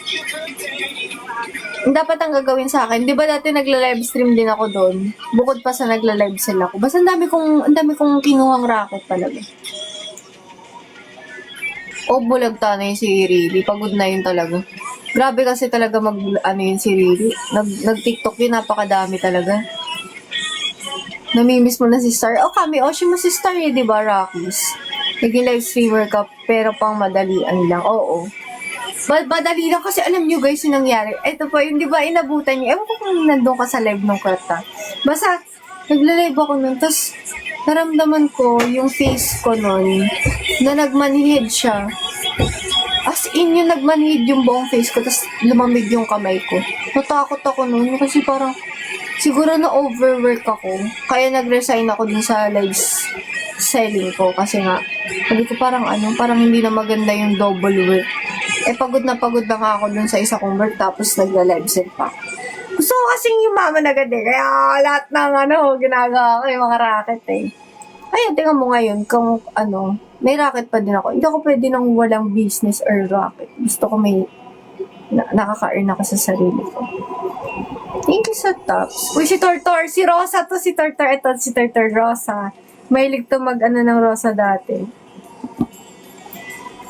Dapat ang gagawin sa akin, di ba dati nagla-live stream din ako doon? Bukod pa sa nagla-live sila ako. Basta ang dami kong kinuhang racket talaga. Bulagta na yun si Riri. Pagod na yun talaga. Grabe kasi talaga yun si Riri. Nag-TikTok yun, napakadami talaga. Namimiss mo na si Star. kami, si mo si Star di ba, Rockies? Naging live streamer ka, pero pang madalian lang. Oo. Madali lang kasi alam nyo guys yung nangyari. Ito po, yung di ba inabutan nyo. Ewan ko kung nandun ka sa live nung Krata. Basta, nagla-live ako nun. Tapos, naramdaman ko yung face ko nun na nagmanhid siya. As in, yung nagmanhid yung buong face ko. Tapos, lumamig yung kamay ko. Natakot ako nun kasi parang siguro na overwork ako. Kaya nag-resign ako dun sa live selling ko. Kasi nga, sabi ko parang hindi na maganda yung double work. Pagod na nga ako dun sa isa kong work. Tapos nagla-live sell pa. Gusto ko kasing yung mama na ganda. Kaya lahat ng ginagawa ko yung mga racket eh. Ayun, tingnan mo ngayon kung may racket pa din ako. Hindi ako pwede nang walang business or racket. Gusto ko may nakaka-earn ako sa sarili ko. Thank you sa tops. Uy, si Tortor. Si Rosa to. Si Tortor. Ito, si Tortor Rosa. Mahilig to ng Rosa dati.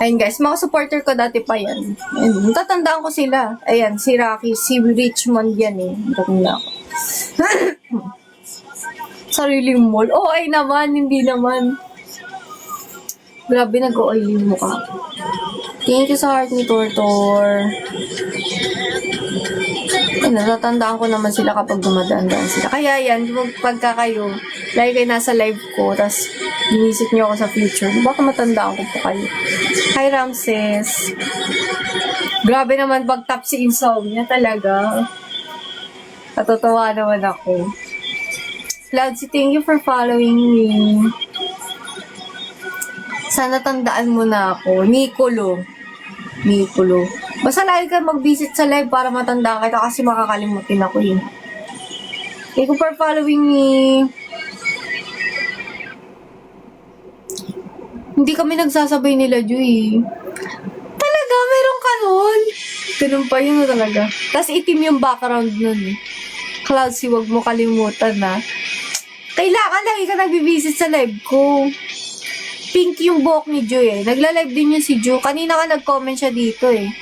Ayun guys, mga supporter ko dati pa yan. Ayun, tatandaan ko sila. Ayan, si Rocky, si Richmond yan eh. Tatanda ako. Sariling mall. Ay naman, hindi naman. Grabe, nag-oily mo ka. Thank you sa heart ni Tortor. Natatandaan ko naman sila kapag dumadaan sila. Kaya yan, pagka kayo, lagi kayo nasa live ko, tapos binisip niyo ako sa future, baka matandaan ko po kayo. Hi, Ramses. Grabe naman pag-tap si Insomnia talaga. Natutuwa naman ako. Cloudsy, thank you for following me. Sana tandaan mo na ako. Nicolo. Basta lagi ka mag-visit sa live para matandaan kita kasi makakalimutin ako yun. Thank you for following me. Hindi kami nagsasabay nila, Joy. Talaga, meron ka nun. Ganun pa yun talaga. Tapos itim yung background nun. Cloudsy, wag mo kalimutan na. Kailangan lagi ka nag-visit sa live ko. Pink yung buhok ni Joy eh. Nagla-live din yun si Joy. Kanina ka nag-comment siya dito eh.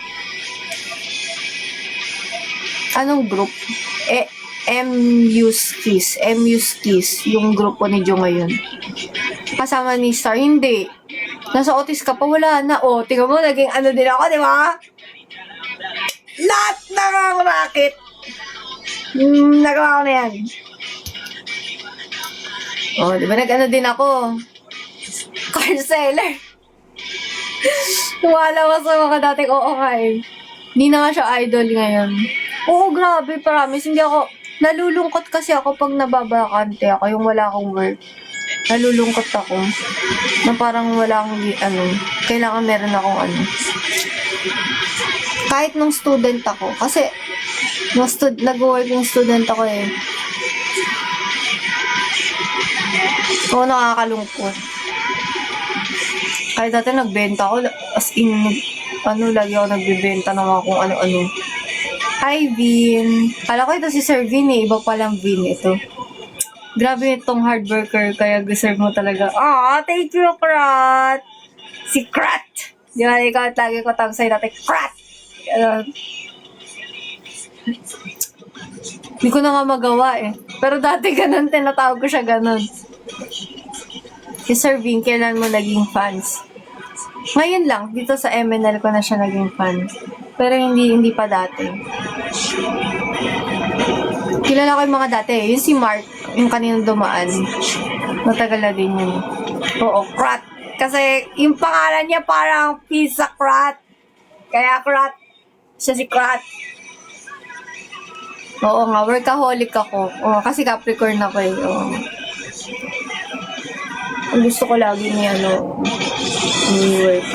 Anong group? MU's Kiss, yung grupo ni Jo ngayon. Kasama ni Star, hindi. Nasa Otis ka pa, wala na. O, tingnan mo, naging ano din ako, di ba? Lahat ng racket. Nagawa ko na yan. O, di ba nag-ano din ako? Car seller. Tumalabas sa mga dating oo nga eh. Hindi na nga siya idol ngayon. Oo, grabe, promise. Hindi ako, nalulungkot kasi ako pag nababakante ako, yung wala akong work. Nalulungkot ako. Na parang wala akong, kailangan meron akong Kahit nung student ako. Kasi, nag-work yung student ako eh. Oo, nakakalungkot. Kahit dati nagbenta ako, as in, lagi ako nagbibenta ng mga kung ano-ano. Hi, Vin. Kala ko ito si Sir Vin eh. Iba palang Vin ito. Grabe itong hard worker, kaya deserve mo talaga. Thank you, Krat! Si Krat! Di ba, ikaw at lagi ko tawag sa'yo dati, Krat! Hindi ko na nga magawa eh. Pero dati ganun, tinatawag ko siya ganun. Si Sir Vin, kailan mo naging fans? Ngayon lang, dito sa MNL ko na siya naging fans. Pero hindi pa dati. Kilala ko yung mga dati. Yung si Mark, yung kaninang dumaan. Matagal na din yun. Oo, Krat. Kasi yung pangalan niya parang Pizza Krat. Kaya Krat. Siya si Krat. Oo nga, workaholic ako. Oo, kasi Capricorn ako eh. Oo. Ang gusto ko lagi ni work.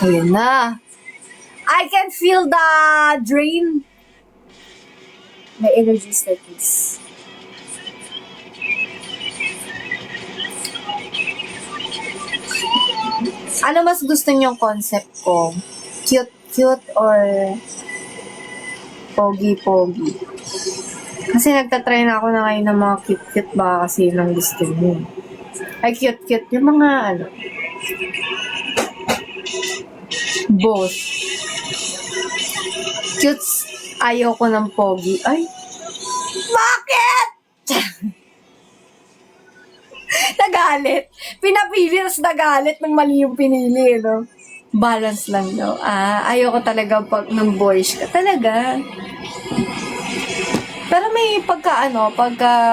Ayun na. I can feel the drain. My energy is like this. Ano mas gusto niyong concept ko? Cute or pogi-pogi? Kasi nagtatry na ako na ngayon ng mga cute-cute ba kasi yun ang gusto niyo. Ay, cute-cute. Yung mga both. Cute, ayaw ko ng pogi. Ay, bakit? Nagalit. Pinapili, tapos nagalit ng mali yung pinili, no? Balance lang, no? Ayaw ko talaga pag ng boyish ka. Talaga. Pero may pagka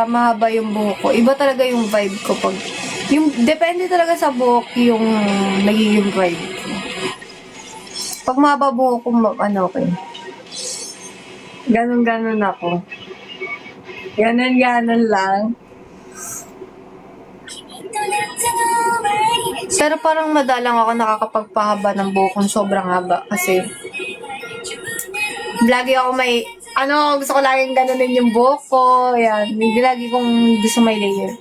mahaba yung buhok ko, iba talaga yung vibe ko pag, depende talaga sa buhok yung nagiging vibe ko. Pag mahaba buhok ko, okay. Ganon ako. Ganon lang. Pero parang madalang ako nakakapagpahaba ng buhok kung sobrang haba. Kasi, lagi ako gusto ko laging ganunin yung buhok ko. Yan. Lagi kong gusto may layer.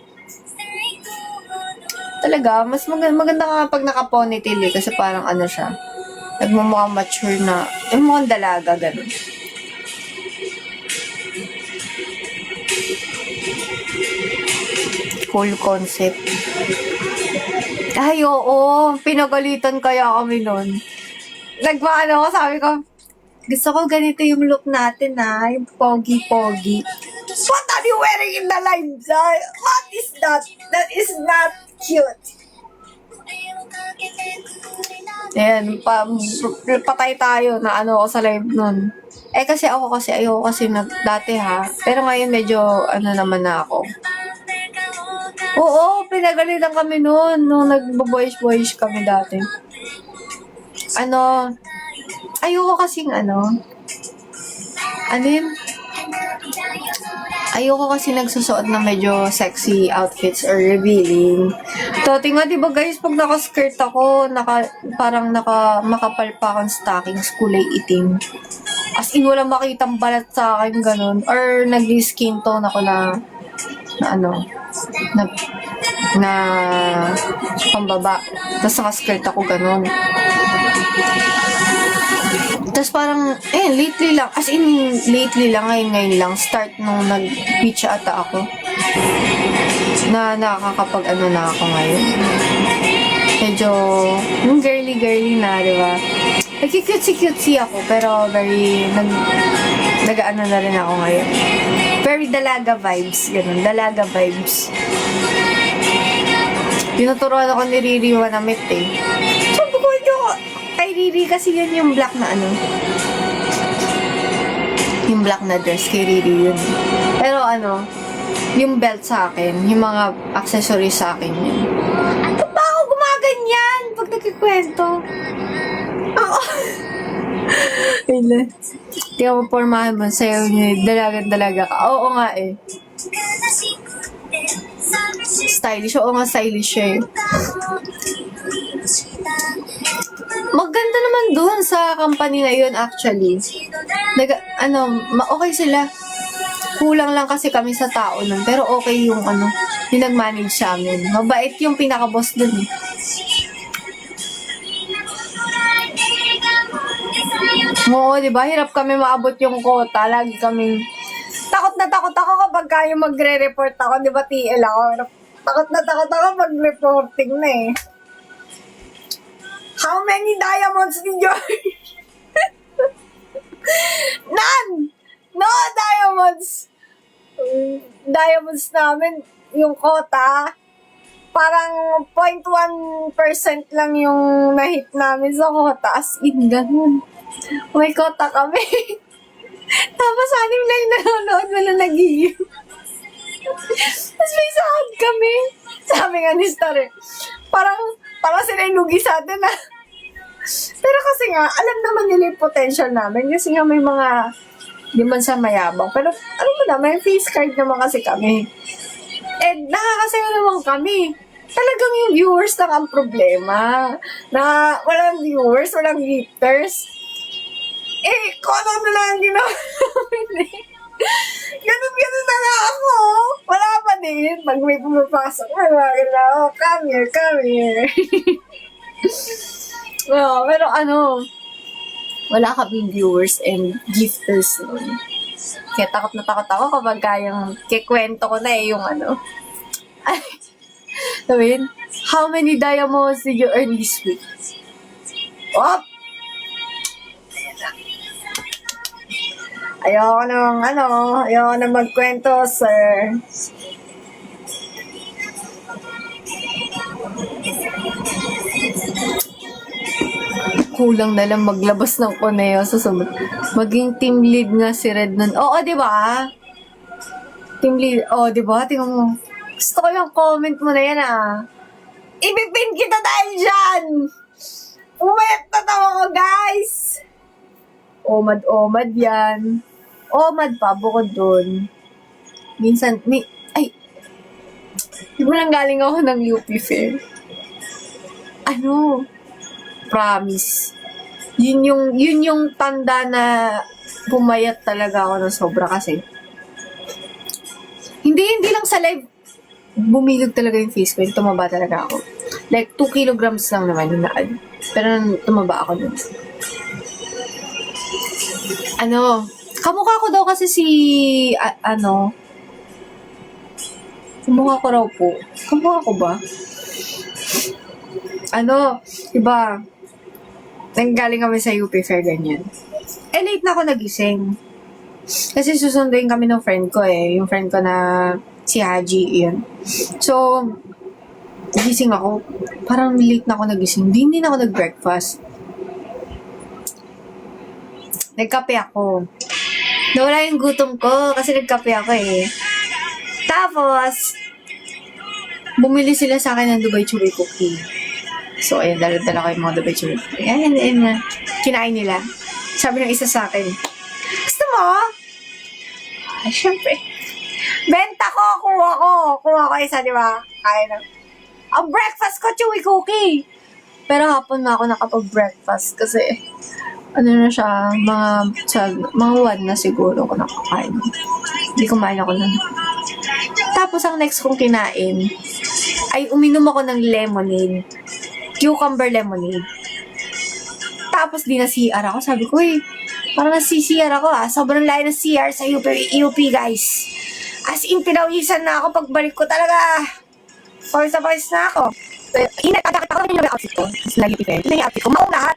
Talaga, mas maganda ka pag naka-ponytail eh. Kasi parang siya. Nagmumukhang mature na. Mukhang dalaga, ganun. Cool concept. Ay, oo. Pinagalitan kaya kami nun. Sabi ko, gusto ko ganito yung look natin yung pogi-pogi. What are you wearing in the live? What is that? That is not cute. Ayan, patay tayo na ako sa live nun. Kasi ayoko kasi dati Pero ngayon medyo naman na ako. Oo, pinagalitan kami noon nung nagbo-boyish kami dati. Ayoko kasing ayoko kasi nagsusuot na medyo sexy outfits or revealing. Tingnan, diba guys, pag naka-skirt ako, parang makapal pa akong stockings, kulay itim. As in, walang makitang balat sa akin, ganun. Or nag-skin tone ako na pambaba. Tapos naka-skirt ako, ganun. Tapos parang, lately lang, ngayon lang, start nung nag-beach ata ako, na nakakapag na ako ngayon. medyo, yung girly-girly na, di ba? Nagki-cutesy ako, pero very, nag-ano na rin ako ngayon. Very dalaga vibes, ganun, dalaga vibes. Tinuturuan ako ni Riri Wanamit eh. Sabi ko, kay Riri kasi yun yung black na ano. Yung black na dress, kay Riri yun. Pero ano, yung belt sa akin, yung mga accessories sa akin yun. Ano ba ako gumaganyan pag nagkikwento? Ako. Ayun. Di ako pormahan mo, sayo niya, dalaga ka. Oo nga eh. Stylish. Oo nga, stylish siya eh. Maganda naman dun sa company na yun actually. Okay sila. Kulang lang kasi kami sa tao nun. Pero okay yung yung nag-manage sa amin. Mabait yung pinaka-boss dun eh. Oo, diba? Hirap kami maabot yung quota. Lagi kaming takot na takot ako kapag kayo magre-report ako. Diba TL ako? Takot na takot ako mag-reporting na eh. How many diamonds did you None! No diamonds! Diamonds namin, yung quota, parang 0.1% lang yung na-hit namin sa quota. As in, ganun. May quota kami. Tapos, anim lang yung nanonood, wala nagiging. Tapos may sahod kami. Sabi nga ni Star eh, parang sila yung lugi sa atin ah. Pero kasi nga, alam naman nila yung potential namin. Kasi nga may mga, di man sa mayabang. Pero, alam mo na, may face card naman kasi kami. Eh, nakakasaya naman kami. Talagang yung viewers lang ang problema. Na walang viewers, walang gifters. Eh, kung ano na lang ang ginawa namin eh. Ganun na nga ako. Wala pa din. Pag may pumapasok, wala ako. Come here. No, pero wala kaming viewers and gifters nun. Kaya takot na takot ako kapag kayang kikwento ko na eh yung sabihin, how many diamonds did you earn this week? Op! Ayoko na magkwento, sir. Kulang na lang maglabas ng Coneo sa sumunod. Maging team lead nga si Red nun. Oo, di ba? Team lead. Oo, di ba? Tingnan mo. Gusto ko yung comment mo na yan, ah. Ipipin kita dahil dyan! Umayat na tawa ko, guys! Omad yan. Omad pa, bukod dun. Minsan, di ba nang galing ako ng UP Fair? Promise. Yun yung tanda na pumayat talaga ako ng sobra kasi. Hindi lang sa live, bumilog talaga yung face ko. Tumaba talaga ako. Like, 2 kilograms lang naman yung naan. Pero tumaba ako dun. Kamukha ko daw kasi si, kamukha ko raw po. Kamukha ko ba? Diba, nanggaling kami sa UP Fair, ganyan. Late na ako nagising. Kasi susunduin kami ng friend ko eh. Yung friend ko na si Haji, yun. So, gising ako. Parang late na ako nagising. Hindi na ako nag-breakfast. Nagkape ako. Nawala yung gutom ko kasi nagkape ako eh. Tapos, bumili sila sa akin ng Dubai Chewy Cookie. So, ayun, dala ko yung mga Dubai Chewy Cookie. Ayan, kinain nila. Sabi ng isa sa akin, gusto mo? Ay, syempre. Benta ko, kuha ko isa, di ba? Kaya na. Ang breakfast ko, Chewy Cookie. Pero hapon na ako nakapag-breakfast kasi na siya, mga 1 na siguro ako nakakain. Hindi kumain ako nun. Tapos ang next kong kinain ay uminom ako ng lemonade. Cucumber lemonade. Tapos di na CR ako. Sabi ko, parang nasi-CR ako ah. Sobrang layo na CR sa UP guys. As in, pinawisan na ako pagbalik ko talaga. Pawis na ako. Init, agakit ako rin yung outfit ko. Tapos nag-defend. Ito yung outfit ko. Maong lahat.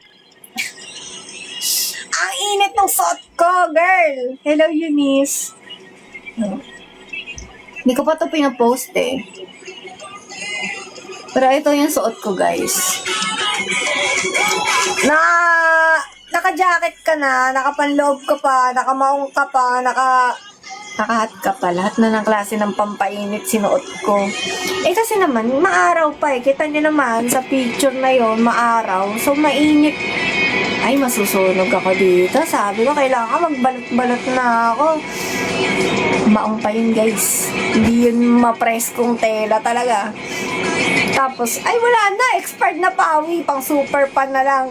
Ang init ng suot ko, girl. Hello, Eunice. Hindi ko pa ito pinapost eh. Pero ito yung suot ko, guys. Naka-jacket ka na, nakapanloob ka pa, nakamaong ka pa, nakahat ka pa. Lahat na ng klase ng pampainit sinuot ko. Eh kasi naman, maaraw pa eh. Kita niyo naman sa picture na yon, maaraw. So, mainit. Ay, masusunog ako dito. Sabi ko, kailangan magbalot-balot na ako. Maong pa yun, guys. Hindi yun ma-press kong tela talaga. Tapos, ay wala na. Expired na pawi. Pang super pan na lang.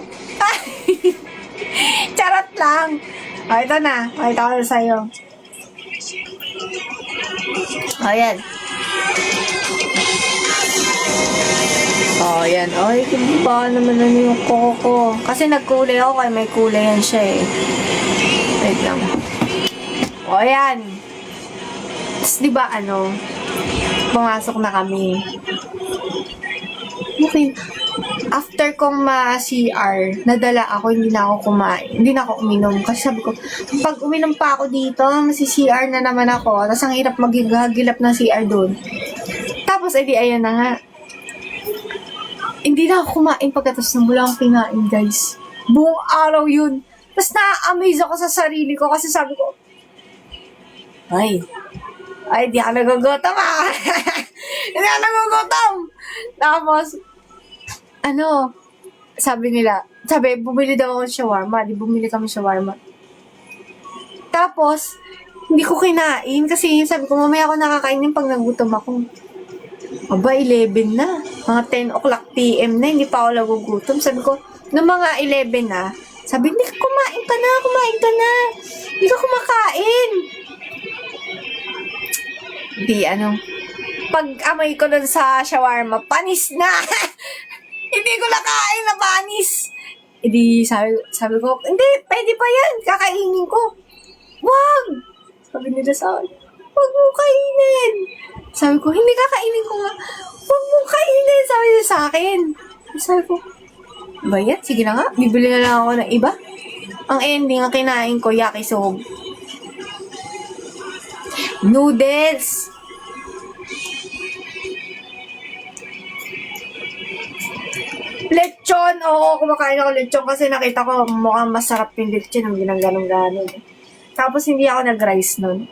Charot lang. O, ito na. Pakita ko na sa'yo. O, yan. O, yan. Ay, ba naman na yung koko. Kasi nagkulay ako kaya may kulay yan siya eh. Wait lang. O, yan. Tapos, di ba pumasok na kami. Okay. After kong ma-CR, nadala ako, hindi na ako kumain. Hindi na ako uminom. Kasi sabi ko, pag uminom pa ako dito, masi-CR na naman ako. Tapos ang hirap maghihagilap ng CR doon. Tapos, edi, ayan na nga. Hindi na ako kumain pagkatapos ng wala akong kinain, guys. Buong araw yun. Tapos na-amaze ako sa sarili ko kasi sabi ko, ay, di ako nagugutom ah. Hindi ako nagugutom. Tapos, sabi, bumili daw ako ng shawarma. Di bumili kami shawarma. Tapos, hindi ko kinain kasi sabi ko, mamaya ako nakakainin pag nagutom ako. Aba, 11 na. Mga 10 o'clock PM na, hindi pa ako nagugutom. Sabi ko, nung mga 11 na, sabi, hindi ka kumain ka na. Hindi ka kumakain. Pag amoy ko dun sa shawarma, panis na. Hindi ko nakain na panis. Hindi, sabi ko, hindi, pwede pa yan. Kakainin ko. Wag! Sabi nila sa akin, wag mo kainin. Sabi ko, hindi kakainin ko nga. Wag mo kainin, sabi nila sa akin. Sabi ko, ba yan? Sige na nga, bibili na lang ako ng iba. Ang ending, ang kinain ko, yakisoba. Noodles. Lechon. Oo, kumakain ako lechon kasi nakita ko mukhang masarap yung lechon ng ginang-ganong-ganon. Tapos hindi ako nag-rice nun.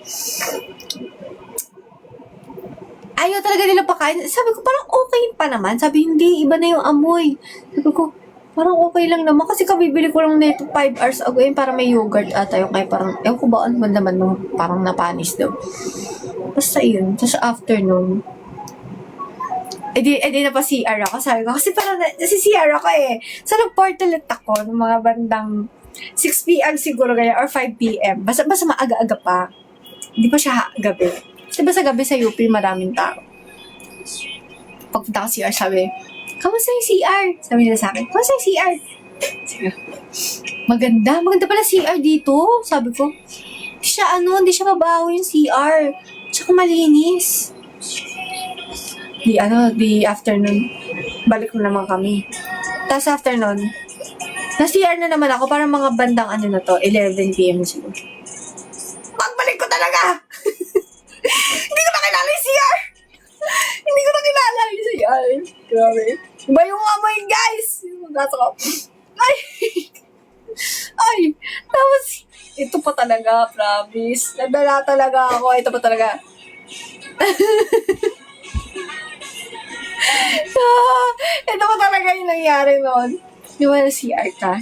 Ayaw talaga nila pakain. Sabi ko, parang okay pa naman. Sabi, hindi, iba na yung amoy. Sabi ko, parang okay lang naman. Kasi kabibili ko lang nito 5 hours ago yun para may yogurt ata yung kaya parang, ewan ko ba ano naman nung parang napanis daw. Basta yun. Tapos afternoon, edi na pa CR ako. Sabi ko, kasi parang CR ako eh. So nag-portalet ako ng mga bandang 6 p.m. siguro kaya or 5 p.m. Basta maaga-aga pa. Hindi pa siya gabi. Diba sa gabi sa UP maraming tao. Pagpunta ko CR, sabi, kamusta yung CR? Sabi nila sa akin, kamusta yung CR? Sabi, maganda pala CR dito. Sabi ko, hindi siya mabaho yung CR. Tsaka malinis. Di afternoon, balik na naman kami. Tapos afternoon, na-CR na naman ako, parang mga bandang 11 p.m. siguro. Pagbalik ko talaga! Hindi ko na kilala yung CR! Hindi ko na kilala yung CR. Grabe. Iba yung amoy, guys! Yung gasa ko. Ay! Tapos, ito pa talaga, promise. Nadala talaga ako. Ito pa talaga. Ito pa talaga yung nangyari noon. Di ba na CR ka?